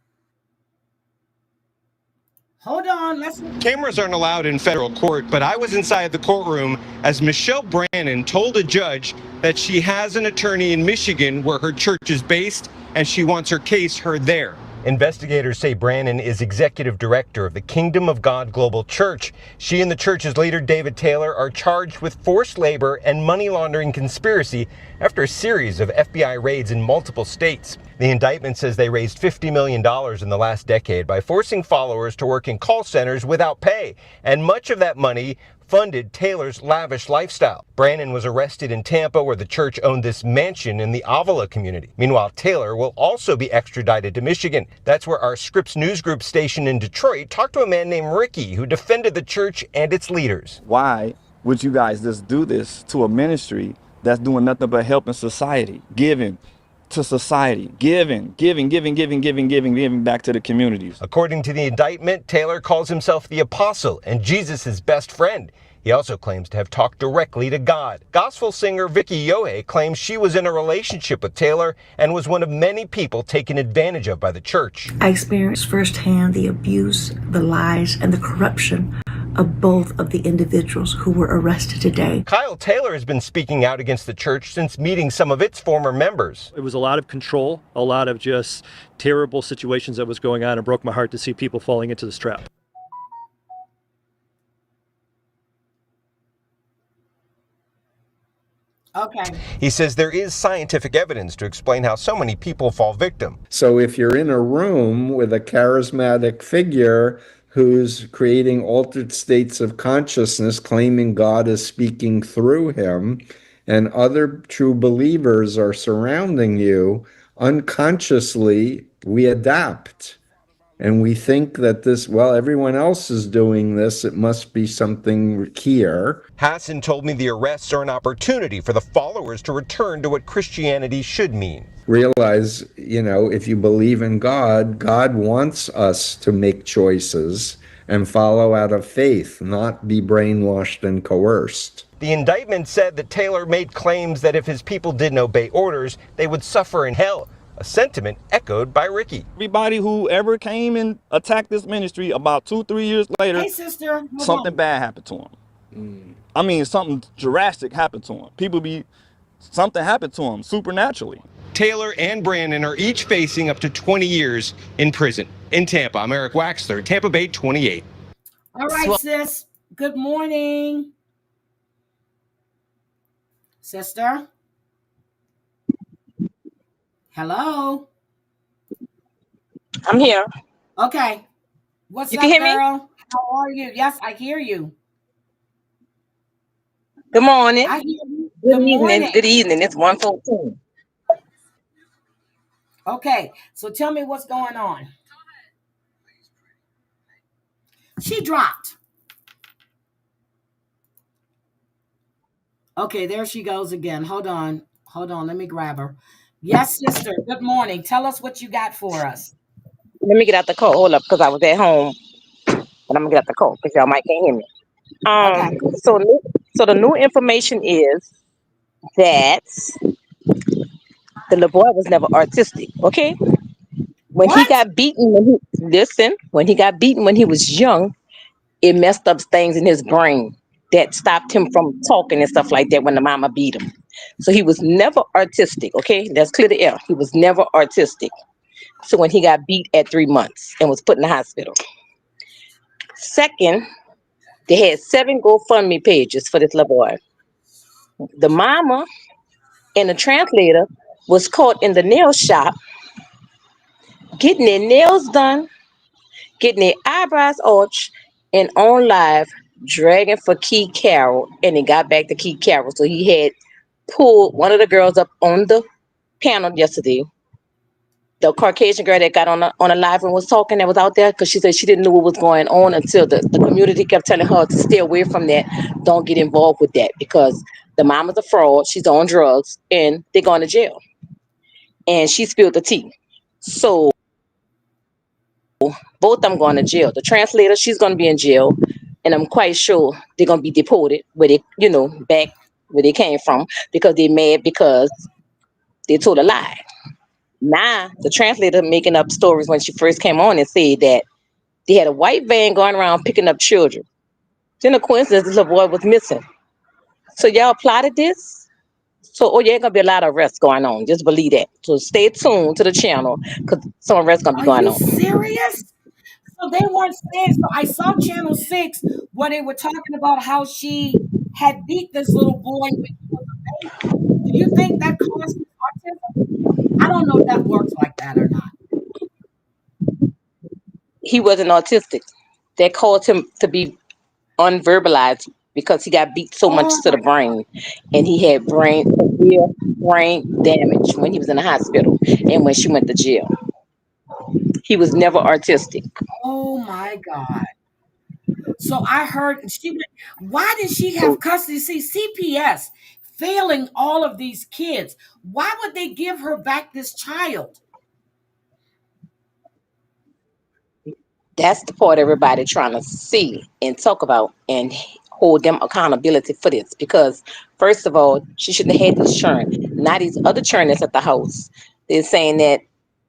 Hold on. Cameras aren't allowed in federal court, but I was inside the courtroom as Michelle Brannon told a judge that she has an attorney in Michigan where her church is based and she wants her case heard there. Investigators say Brannon is executive director of the Kingdom of God Global Church. She and the church's leader, David Taylor, are charged with forced labor and money laundering conspiracy after a series of FBI raids in multiple states. The indictment says they raised $50 million in the last decade by forcing followers to work in call centers without pay, and much of that money funded Taylor's lavish lifestyle. Brannon was arrested in Tampa, where the church owned this mansion in the Avila community. Meanwhile, Taylor will also be extradited to Michigan. That's where our Scripps News Group station in Detroit talked to a man named Ricky who defended the church and its leaders. Why would you guys just do this to a ministry that's doing nothing but helping society, giving to society, giving back to the communities? According to the indictment, Taylor calls himself the apostle and Jesus' best friend. He also claims to have talked directly to God. Gospel singer Vicky Yohe claims she was in a relationship with Taylor and was one of many people taken advantage of by the church. I experienced firsthand the abuse, the lies, and the corruption of both of the individuals who were arrested today. Kyle Taylor has been speaking out against the church since meeting some of its former members. It was a lot of control, a lot of just terrible situations that was going on. It broke my heart to see people falling into this trap. Okay. He says there is scientific evidence to explain how so many people fall victim. So if you're in a room with a charismatic figure who's creating altered states of consciousness, claiming God is speaking through him, and other true believers are surrounding you, unconsciously we adapt. And we think that everyone else is doing this, it must be something here. Hassan told me the arrests are an opportunity for the followers to return to what Christianity should mean. Realize, if you believe in God, God wants us to make choices. and follow out of faith, not be brainwashed and coerced. The indictment said that Taylor made claims that if his people didn't obey orders, they would suffer in hell, a sentiment echoed by Ricky. Everybody who ever came and attacked this ministry, about 2-3 years later, Hey, sister. something bad happened to them. I mean, something drastic happened to them. Something happened to them supernaturally. Taylor and Brandon are each facing up to 20 years in prison. In Tampa, I'm Eric Waxler, Tampa Bay 28. All right, sis. Good morning. Sister? Hello? I'm here. Okay. What's You up, can hear me? girl? How are you? Yes, I hear you. Good morning. I hear you. Good Good evening. morning. Good evening. It's 1:14. Okay, so tell me what's going on. She dropped. Okay, there she goes again. Hold on. Let me grab her. Yes, sister. Good morning. Tell us what you got for us. Let me get out the car. Hold up, because I was at home, but I'm gonna get out the car because y'all might can't hear me. Okay. So the new information is that the little boy was never artistic. Okay, when he What? got beaten, when he got beaten when he was young, it messed up things in his brain that stopped him from talking and stuff like that when the mama beat him. So he was never artistic. Okay, that's clear the air. He was never artistic. So when he got beat at 3 months and was put in the hospital. Second, they had 7 GoFundMe pages for this little boy. The mama and the translator was caught in the nail shop getting their nails done, getting their eyebrows arched, and on live dragging for Key Carroll, and he got back to Key Carroll. So he had pulled one of the girls up on the panel yesterday. The Caucasian girl that got on the live and was talking, that was out there, because she said she didn't know what was going on until the community kept telling her to stay away from that. Don't get involved with that, because the mama's a fraud. She's on drugs and they're going to jail. And she spilled the tea. So both of them going to jail. The translator, she's going to be in jail. And I'm quite sure they're going to be deported where they, back where they came from, because they mad because they told a lie. Now, the translator making up stories when she first came on and said that they had a white van going around picking up children. Then a coincidence, this little boy was missing. So y'all plotted this? So, yeah, gonna be a lot of arrests going on. Just believe that. So stay tuned to the channel, because some arrests gonna be Are going you on. serious? So they weren't saying. So I saw Channel 6 where they were talking about how she had beat this little boy when he was a baby. Do you think that causes autism? I don't know if that works like that or not. He wasn't autistic. That caused him to be unverbalized because he got beat so much Oh to the my brain, and he had severe brain damage when he was in the hospital and when she went to jail. He was never artistic. Oh my God. So I heard she went, why did she So have custody? See, CPS failing all of these kids. Why would they give her back this child? that's the part everybody trying to see and talk about and hold them accountability for this. Because first of all, she shouldn't have had this churn. Now these other churn that's at the house, they're saying that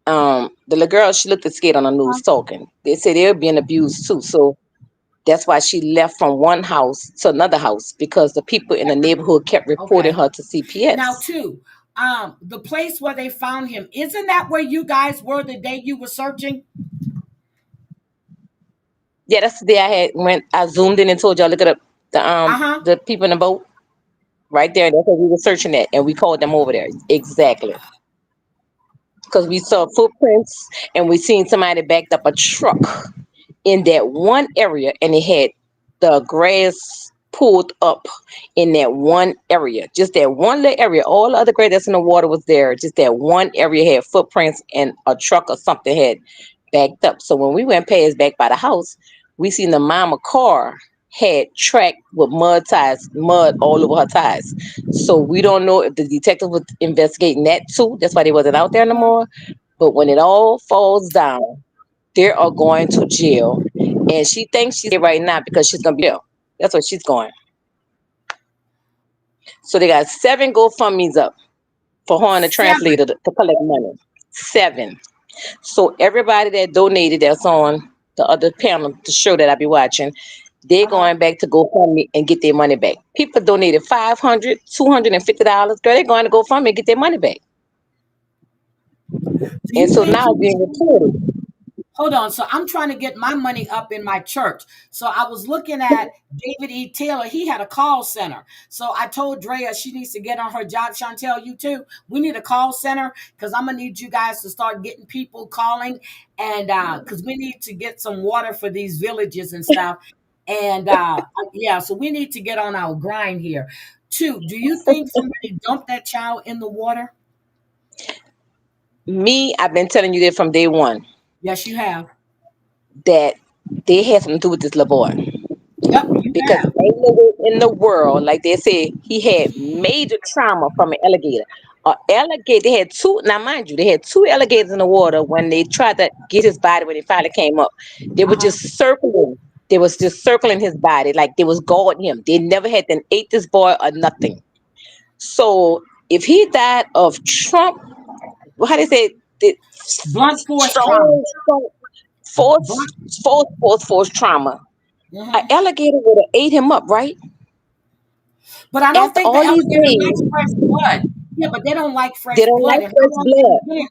the little girl, she looked scared on the news talking. They say they're being abused too. So that's why she left from one house to another house, because the people in the neighborhood kept reporting Okay. her to CPS. Now, too, the place where they found him, isn't that where you guys were the day you were searching? Yeah, that's the day I zoomed in and told y'all look at the people in the boat right there. That's what we were searching at, and we called them over there. Exactly. Because we saw footprints and we seen somebody backed up a truck in that one area, and it had the grass pulled up in that one area, just that one little area. All the other grass that's in the water was there. Just that one area had footprints, and a truck or something had backed up. So when we went past back by the house, we seen the mama car had track with mud all over her tires. So we don't know if the detective was investigating that too. That's why they wasn't out there no more. But when it all falls down, they are going to jail, And she thinks she's here right now because she's gonna be there. That's what she's going. So they got 7 GoFundMe's up for her and the 7. translator to collect money. 7. So everybody that donated that's on the other panel, the show that I be watching, they're going back to GoFundMe and get their money back. People donated $500, $250. Girl, they're going to GoFundMe and get their money back. Do And you so think now it's being reported. Hold on. So I'm trying to get my money up in my church. So I was looking at David E. Taylor. He had a call center. So I told Drea she needs to get on her job. Chantel, you too. We need a call center because I'm going to need you guys to start getting people calling. And because we need to get some water for these villages and stuff. And yeah, so we need to get on our grind here. 2, do you think somebody dumped that child in the water? Me, I've been telling you that from day one. Yes, you have. That they had something to do with this little boy. Yep, you because have. ain't no way in the world, like they said, he had major trauma from an alligator. Alligator, they had 2, now mind you, they had 2 alligators in the water when they tried to get his body when he finally came up. They were just circling. They was just circling his body like they was guarding him. They never had then ate this boy or nothing. So if he died of Trump, how do they say the blunt force trauma. Force trauma. An alligator would have ate him up, right? But I don't After think the all these alligator days, likes fresh blood. Yeah, but they don't like they fresh don't blood. like And how fresh long have blood. you been in it?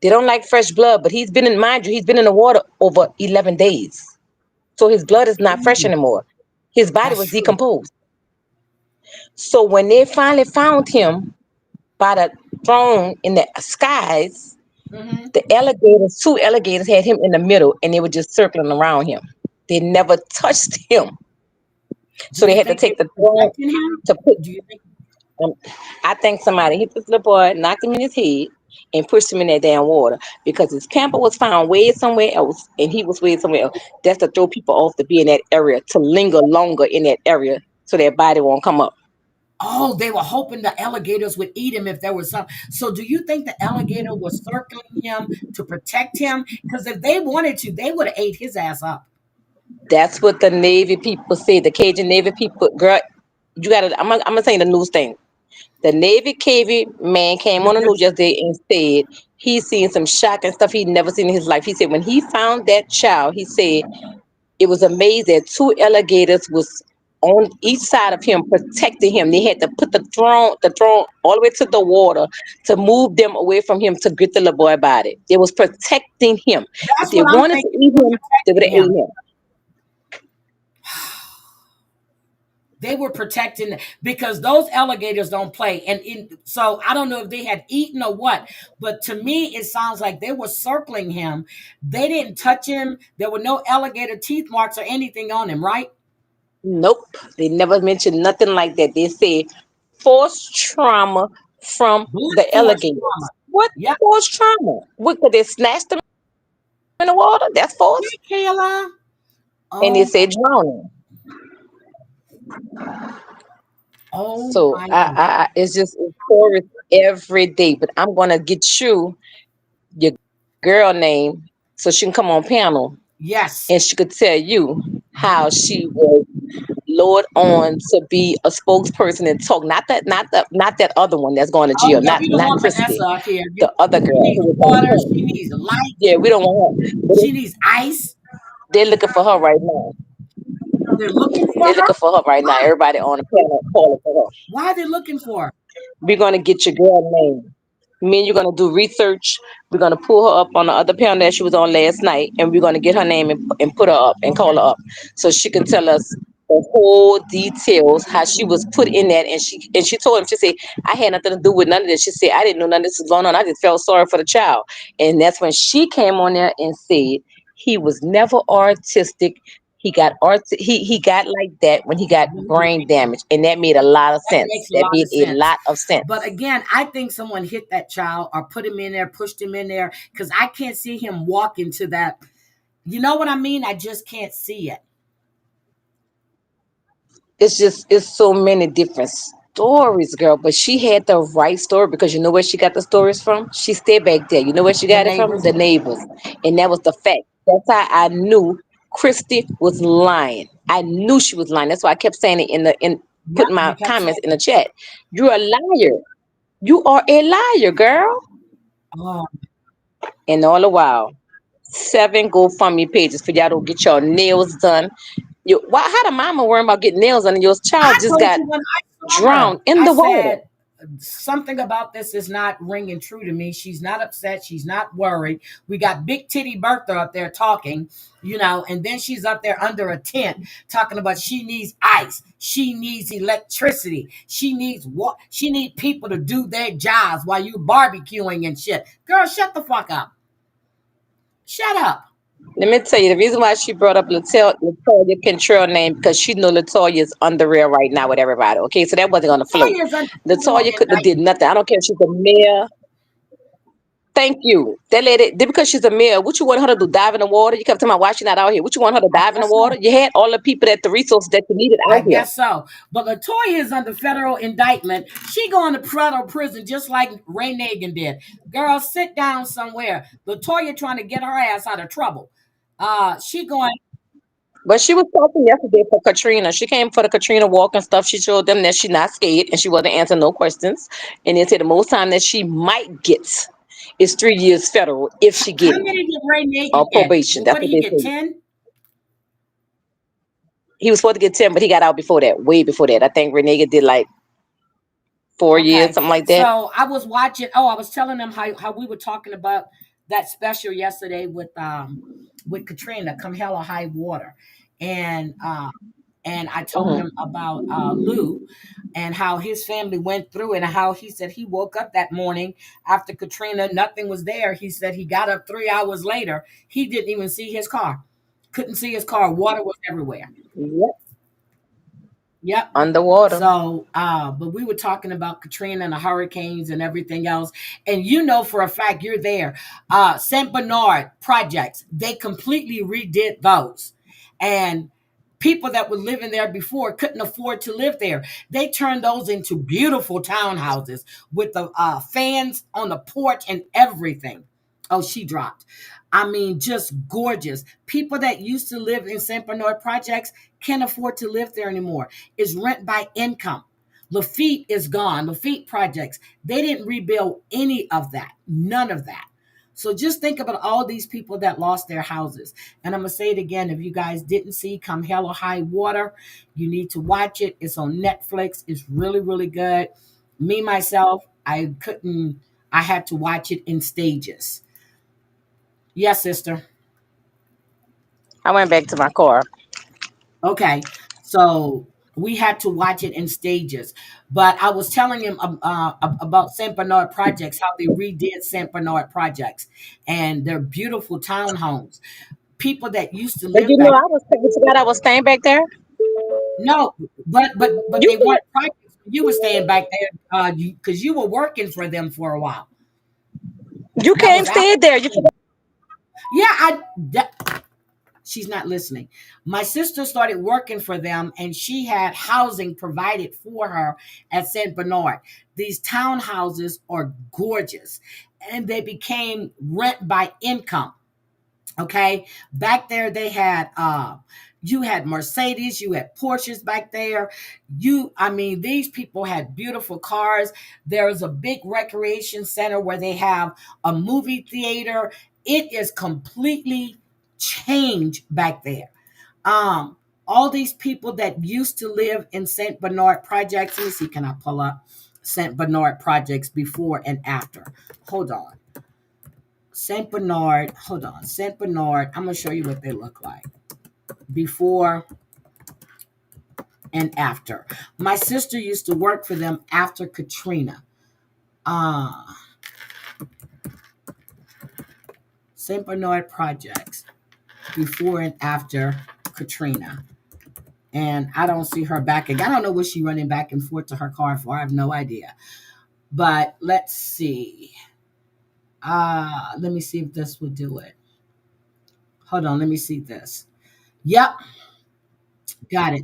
They don't like fresh blood, but he's been in, mind you, he's been in the water over 11 days. So his blood is not fresh anymore. His body was decomposed. So when they finally found him by the throne in the skies, the alligators, 2 alligators had him in the middle and they were just circling around him. They never touched him. So they had to take the throne to put. Do you think? I think somebody hit this little boy, knocked him in his head, and pushed him in that damn water because his camper was found way somewhere else, and he was way somewhere else. That's to throw people off to be in that area, to linger longer in that area, so their body won't come up. Oh, they were hoping the alligators would eat him if there was some. So do you think the alligator was circling him to protect him? Because if they wanted to, they would have ate his ass up. That's what the Navy people say. The Cajun Navy people, girl, you gotta. I'm gonna say the news thing. The Navy man came on the news yesterday and said he's seen some shocking stuff he'd never seen in his life. He said when he found that child, he said it was amazing that 2 alligators was on each side of him protecting him. They had to put the throne all the way to the water to move them away from him to get the little boy body. They was protecting him. If That's they what I'm wanted to thinking. eat him, they would have ate him. They were protecting because those alligators don't play. And so I don't know if they had eaten or what, but to me, it sounds like they were circling him. They didn't touch him. There were no alligator teeth marks or anything on him, right? Nope. They never mentioned nothing like that. They say forced trauma from the alligators. What forced trauma? What, could they snatched them in the water? That's forced. Kayla. And they say drowning. Oh, so it's just stories every day. But I'm gonna get you your girl name so she can come on panel. Yes. And she could tell you how she was lured on to be a spokesperson and talk. Not that other one that's going to Oh, jail. yeah, we don't Not want Christy. Vanessa up here. The other girl. She needs Who was water. on She the needs light. Yeah, we don't want her. She needs ice. They're looking for her right now. They're looking for They're her? looking for her right now. Everybody on the panel calling for her. Why are they looking for her? We're going to get your girl name. Me and you're going to do research. We're going to pull her up on the other panel that she was on last night, and we're going to get her name and put her up and call her up so she can tell us the whole details, how she was put in that. And she told him, she said, I had nothing to do with none of this. She said, I didn't know none of this was going on. I just felt sorry for the child. And that's when she came on there and said he was never autistic. He got he got like that when he got brain damage, and that made a lot of sense. That made a lot of sense. But again, I think someone hit that child or put him in there, pushed him in there, because I can't see him walk into that. You know what I mean? I just can't see it. It's so many different stories, girl. But she had the right story because you know where she got the stories from? She stayed back there. You know where she got it from? The neighbors. And that was the fact. That's how I knew Christy was lying. I knew she was lying. That's why I kept saying it in Yep, putting you my kept comments saying in the chat. You're a liar. You are a liar, girl. oh, And all the while, 7 GoFundMe pages for y'all to get your nails done. You why how the mama worrying about getting nails done and your child I just told got you when I saw her, drowned in I the water? said something about this is not ringing true to me. She's not upset. She's not worried. We got Big Titty Bertha up there talking, and then she's up there under a tent talking about she needs ice. She needs electricity. She needs what? She needs people to do their jobs while you barbecuing and shit. Girl, shut the fuck up. Shut up. Let me tell you the reason why she brought up Latoya Control name because she know Latoya is under rail right now with everybody. Okay, so that wasn't gonna float. Toya's under federal Latoya couldn't have did indictment. nothing. I don't care if she's a mayor. Thank you. That lady, because she's a mayor, what you want her to do? Dive in the water? You kept telling me why she not out here. What you want her to I dive in the guess water? so. You had all the people that the resources that you needed I out here. guess so. But Latoya is under federal indictment. She going to federal prison just like Ray Nagin did. Girl, sit down somewhere. Latoya trying to get her ass out of trouble. She going. But she was talking yesterday for Katrina. She came for the Katrina walk and stuff. She showed them that she's not scared and she wasn't answering no questions. And they said the most time that she might get is 3 years federal if she How get it. many did Ray Nagin Or get? probation. What That's did what he they get? say. 10? He was supposed to get 10, but he got out before that, way before that. I think Renega did like 4 years, Okay. something like that. So I was watching. Oh, I was telling them how we were talking about that special yesterday with Katrina, Come Hell or High Water. And I told Mhm. him about Lou and how his family went through it and how he said he woke up that morning after Katrina, nothing was there. He said he got up 3 hours later. He didn't even see his car. Couldn't see his car. Water was everywhere. Yep. Yep. Underwater. So, but we were talking about Katrina and the hurricanes and everything else. And for a fact you're there. St. Bernard projects, they completely redid those. And people that were living there before couldn't afford to live there. They turned those into beautiful townhouses with the fans on the porch and everything. Oh, she dropped. I mean, just gorgeous. People that used to live in St. Bernard projects can't afford to live there anymore. It's rent by income. Lafitte is gone. Lafitte projects, they didn't rebuild any of that. None of that. So just think about all these people that lost their houses. And I'm going to say it again. If you guys didn't see Come Hell or High Water, you need to watch it. It's on Netflix. It's really, really good. Me, myself, I had to watch it in stages. Yes, sister. I went back to my car. Okay. So we had to watch it in stages. But I was telling him about St. Bernard projects, how they redid St. Bernard projects, and they're beautiful townhomes. People that used to But live you know, back. you forgot I was staying back there. No, but You they weren't forgot, projects. You were staying back there because you were working for them for a while. you That came was after. stayed there. You forgot. Yeah, she's not listening. My sister started working for them and she had housing provided for her at St. Bernard. These townhouses are gorgeous and they became rent by income. Okay. Back there they had you had Mercedes, you had Porsches back there. These people had beautiful cars. There's a big recreation center where they have a movie theater. It is completely changed back there. Um, all these people that used to live in St. Bernard projects. Let me see, can I pull up St. Bernard projects before and after? Hold on. St. Bernard, hold on. St. Bernard, I'm going to show you what they look like before and after. My sister used to work for them after Katrina. Uh, St. Bernard projects before and after Katrina. And I don't see her back again. I don't know what she's running back and forth to her car for. I have no idea. But let's see. Let me see if this would do it. Hold on, let me see this. Yep, got it.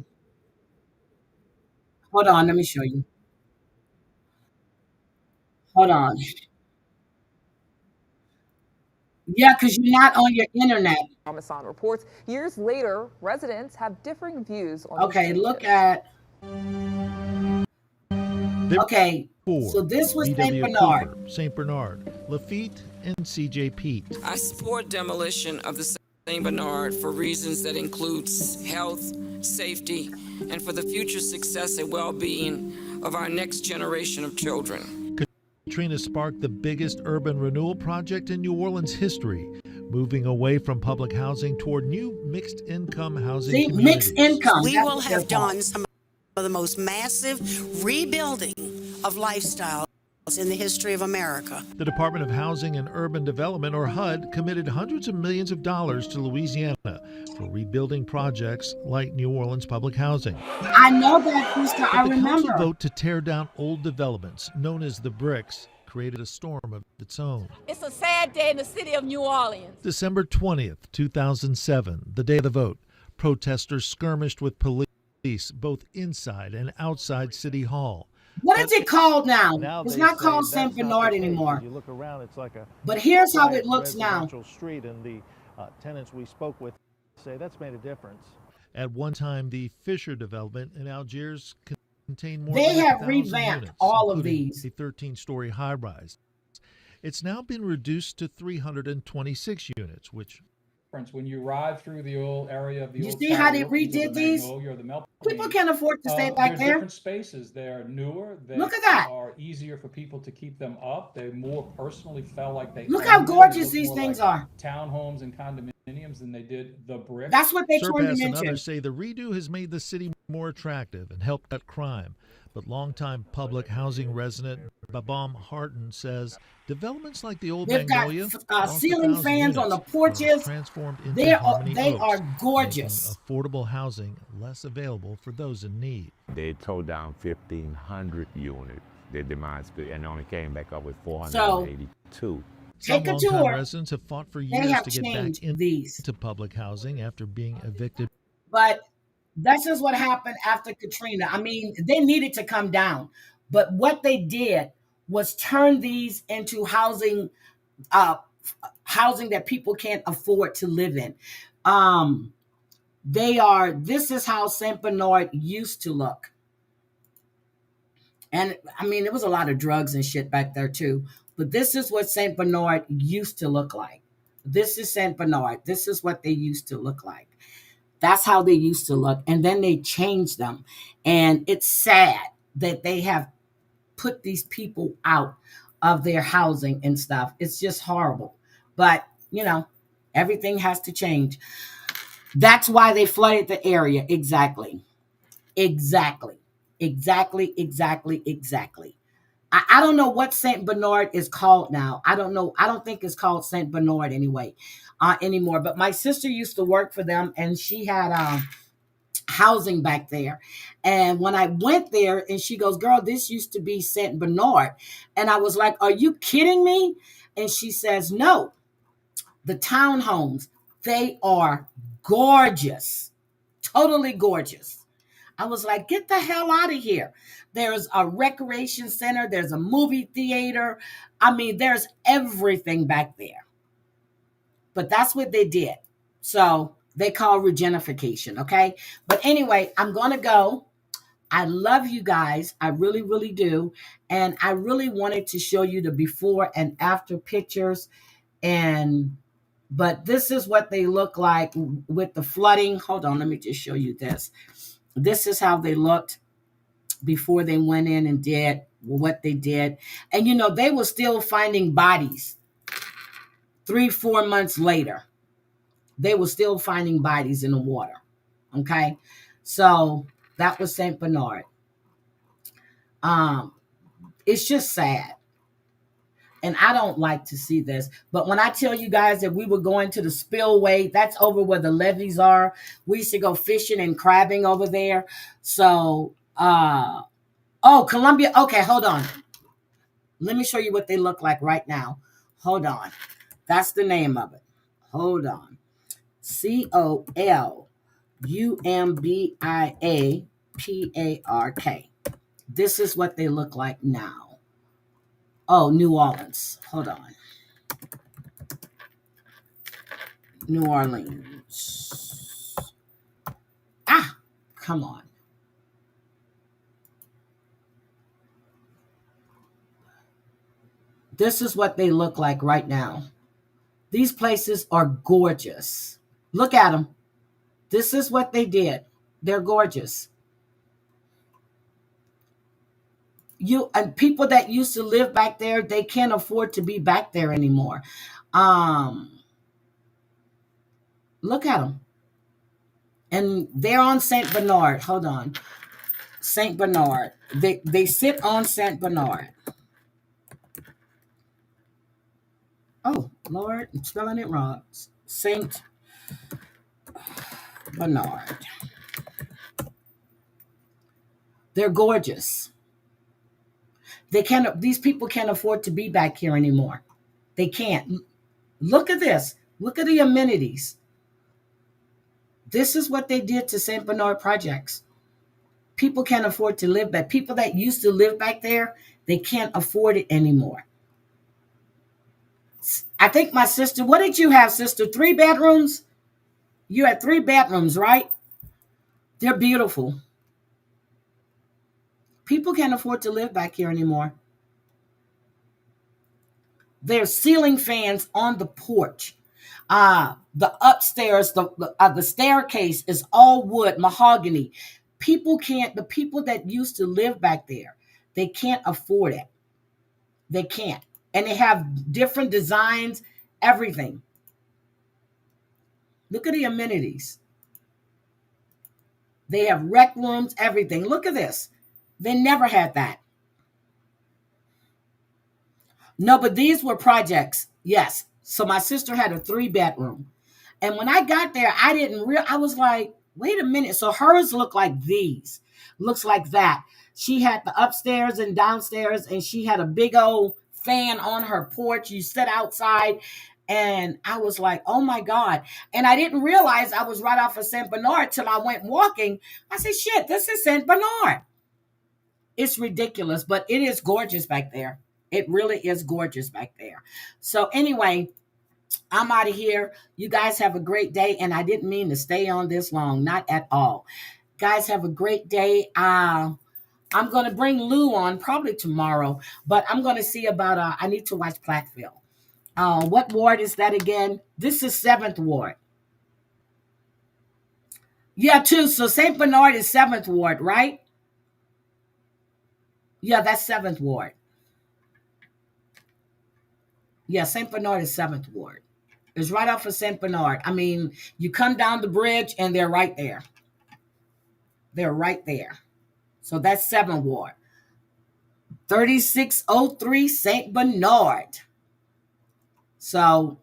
Hold on, let me show you. Hold on. Yeah, because you're not on your internet. Amasan reports years later, residents have differing views on Okay, these look changes. at. Okay, so this was St. B.W. Bernard. Cooper, St. Bernard, Lafitte, and C.J. Pete. I support demolition of the St. Bernard for reasons that includes health, safety, and for the future success and well-being of our next generation of children. Katrina sparked the biggest urban renewal project in New Orleans history, moving away from public housing toward new mixed-income housing communities. Mixed income. We will have done some of the most massive rebuilding of lifestyles in the history of America. The Department of Housing and Urban Development, or HUD, committed hundreds of millions of dollars to Louisiana for rebuilding projects like New Orleans public housing. I know that, Krista. I The remember. council vote to tear down old developments, known as the bricks, created a storm of its own. It's a sad day in the city of New Orleans. December 20th, 2007, the day of the vote, protesters skirmished with police both inside and outside City Hall. What is it called now? It's they not say called that's St. not Bernard the case. anymore. If you look around, it's like a But here's how it quiet looks now. residential street, and the tenants we spoke with say that's made a difference. At one time, the Fisher development in Algiers contained more They than have 1,000 revamped units, all of including these. a 13-story high-rise. It's now been reduced to 326 units, which When you ride through the old area of the You old see how they tower, these are redid the these? Magnolia or the Melt People Queen. can't afford to stay back There's there. different spaces. They're newer. They Look at that. are easier for people to keep them up. They more personally felt like they Look owned how them. They gorgeous look these more things like are. Townhomes and condominiums than they did the brick. That's what they turned Surpass them and into. others say the redo has made the city more attractive and helped cut crime. But longtime public housing resident Babam Harton says developments like the old They've got Magnolia, ceiling fans on the porches. transformed into They are Harmony Oaks, gorgeous. making affordable housing less available for those in need. They tore down 1,500 units. Their demands and only came back up with So, 482. Some take a longtime tour. residents have fought for They years have to get back changed into public housing after being evicted. But that's just what happened after Katrina. I mean, they needed to come down. But what they did was turn these into housing that people can't afford to live in. This is how St. Bernard used to look. And I mean, there was a lot of drugs and shit back there too. But this is what St. Bernard used to look like. This is St. Bernard. This is what they used to look like. That's how they used to look. And then they changed them. And it's sad that they have put these people out of their housing and stuff. It's just horrible. But, everything has to change. That's why they flooded the area. Exactly. I don't know what St. Bernard is called now. I don't know. I don't think it's called St. Bernard anymore. But my sister used to work for them, and she had housing back there. And when I went there, and she goes, "Girl, this used to be St. Bernard." And I was like, "Are you kidding me?" And she says, "No, the townhomes, they are gorgeous, totally gorgeous." I was like, "Get the hell out of here." There's a recreation center. There's a movie theater. I mean, there's everything back there. But that's what they did. So they call regenification, okay? But anyway, I'm going to go. I love you guys. I really, really do. And I really wanted to show you the before and after pictures. But this is what they look like with the flooding. Hold on, let me just show you this. This is how they looked before they went in and did what they did. And, they were still finding bodies 3-4 months later. They were still finding bodies in the water. Okay. So that was St. Bernard. It's just sad. And I don't like to see this. But when I tell you guys that we were going to the spillway, that's over where the levees are. We used to go fishing and crabbing over there. So, Columbia. Okay, hold on. Let me show you what they look like right now. Hold on. That's the name of it. Hold on. COLUMBIAPARK. This is what they look like now. Oh, New Orleans. Hold on. New Orleans. Ah, come on. This is what they look like right now. These places are gorgeous. Look at them. This is what they did. They're gorgeous. You and people that used to live back there, they can't afford to be back there anymore. Look at them. And they're on St. Bernard. Hold on. St. Bernard. They sit on St. Bernard. Oh, Lord, I'm spelling it wrong. St. Bernard. They're gorgeous. These people can't afford to be back here anymore. They can't. Look at this. Look at the amenities. This is what they did to St. Bernard projects. People can't afford to live back. People that used to live back there, they can't afford it anymore. I think my sister, what did you have, sister? 3 bedrooms? You had 3 bedrooms, right? They're beautiful. People can't afford to live back here anymore. There's ceiling fans on the porch. The upstairs, the staircase is all wood, mahogany. The people that used to live back there, they can't afford it. They can't. And they have different designs, everything. Look at the amenities. They have rec rooms, everything. Look at this. They never had that. No, but these were projects. Yes. So my sister had a 3 bedroom. And when I got there, I was like, wait a minute. So hers looked like these. Looks like that. She had the upstairs and downstairs, and she had a big old fan on her porch. You sit outside, and I was like, oh my God. And I didn't realize I was right off of St. Bernard till I went walking. I said, shit, this is St. Bernard. It's ridiculous, but it is gorgeous back there. It really is gorgeous back there. So anyway, I'm out of here. You guys have a great day. And I didn't mean to stay on this long. Not at all. Guys, have a great day. I'm going to bring Lou on probably tomorrow. But I'm going to see about, I need to watch Platteville. What ward is that again? This is 7th ward. Yeah, too. So St. Bernard is 7th ward, right? Yeah, that's 7th ward. Yeah, St. Bernard is 7th ward. It's right off of St. Bernard. I mean, you come down the bridge and they're right there. They're right there. So that's 7th ward. 3603 St. Bernard. So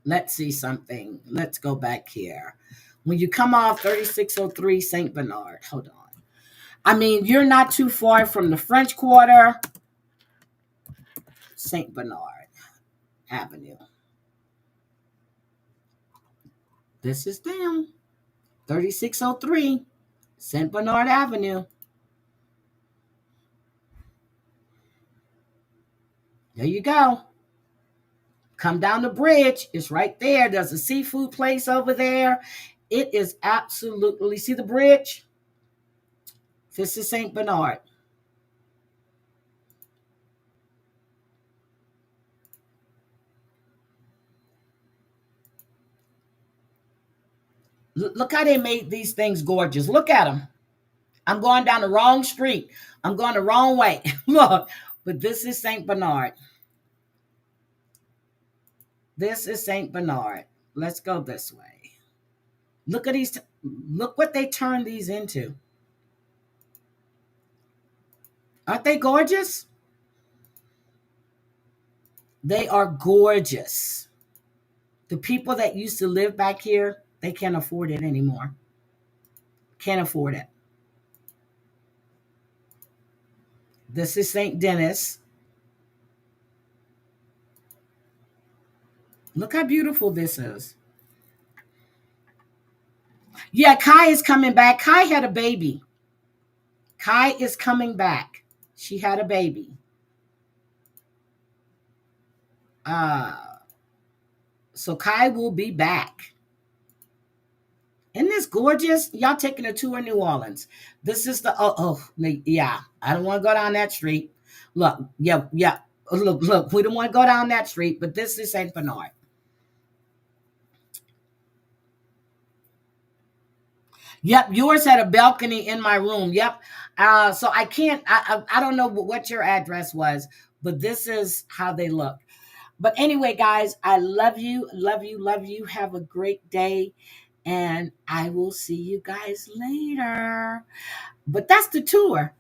let's see something. Let's go back here. When you come off 3603 St. Bernard, hold on. I mean, you're not too far from the French Quarter. St. Bernard Avenue. This is them. 3603 St. Bernard Avenue. There you go. Come down the bridge. It's right there. There's a seafood place over there. It is absolutely, see the bridge? This is St. Bernard. Look how they made these things gorgeous. Look at them. I'm going down the wrong street. I'm going the wrong way. Look, but this is St. Bernard. This is St. Bernard. Let's go this way. Look at these. Look what they turned these into. Aren't they gorgeous? They are gorgeous. The people that used to live back here, they can't afford it anymore. Can't afford it. This is St. Denis. Look how beautiful this is. Yeah, Kai is coming back. Kai had a baby. Kai is coming back. She had a baby. So Kai will be back. Isn't this gorgeous? Y'all taking a tour of New Orleans. This is the, yeah. I don't want to go down that street. Look, yeah. Look, we don't want to go down that street, but this is St. Bernard. Yep, yours had a balcony in my room. Yep. So I can't, I don't know what your address was, but this is how they look. But anyway, guys, I love you, love you, love you. Have a great day. And I will see you guys later. But that's the tour.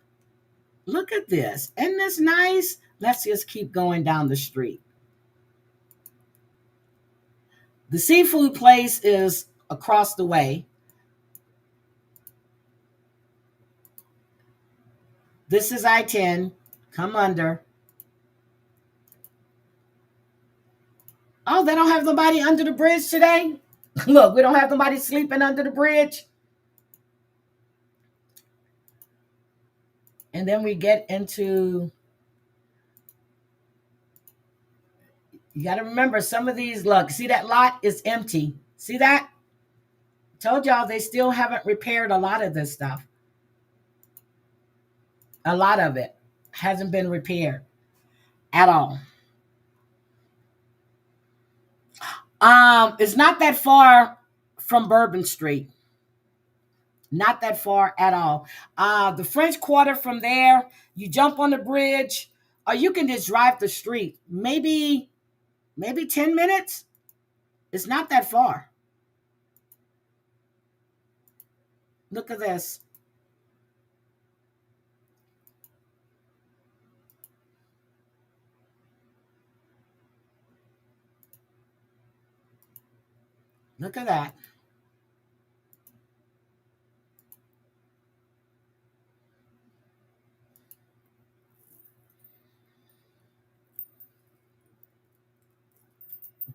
Look at this. Isn't this nice? Let's just keep going down the street. The seafood place is across the way. This is I-10. Come under. Oh, they don't have nobody under the bridge today? Look, we don't have nobody sleeping under the bridge. And then we get into, you got to remember some of these, look, see that lot is empty. See that? Told y'all they still haven't repaired a lot of this stuff. A lot of it hasn't been repaired at all. It's not that far from Bourbon Street. Not that far at all. The French Quarter from there, you jump on the bridge, or you can just drive the street. Maybe 10 minutes. It's not that far. Look at this. Look at that.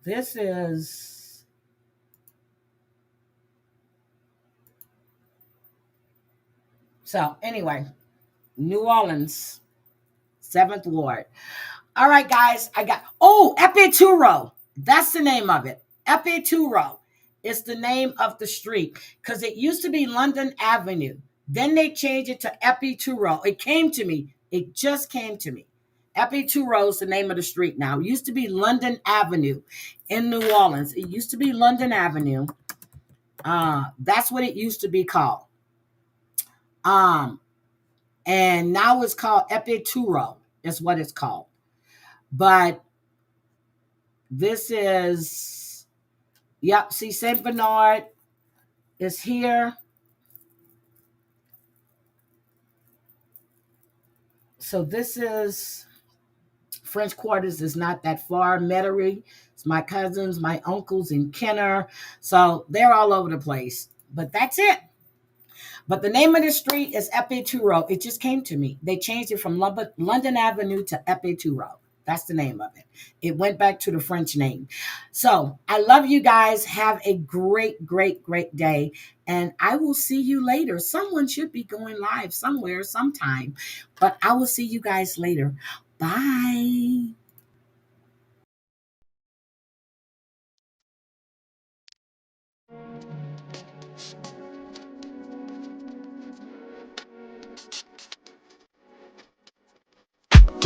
This is so anyway, New Orleans, 7th Ward. All right, guys, Epituro. That's the name of it. Epituro is the name of the street because it used to be London Avenue. Then they changed it to Epituro. It came to me. It just came to me. Epituro is the name of the street now. It used to be London Avenue in New Orleans. It used to be London Avenue. That's what it used to be called. And now it's called Epituro. Is what it's called. But this is, yep, see, St. Bernard is here. So this is, French Quarters is not that far. Metairie, it's my cousins, my uncles in Kenner. So they're all over the place. But that's it. But the name of the street is Epituro. It just came to me. They changed it from London Avenue to Epituro. That's the name of it. It went back to the French name. So I love you guys. Have a great, great, great day. And I will see you later. Someone should be going live somewhere, sometime. But I will see you guys later. Bye.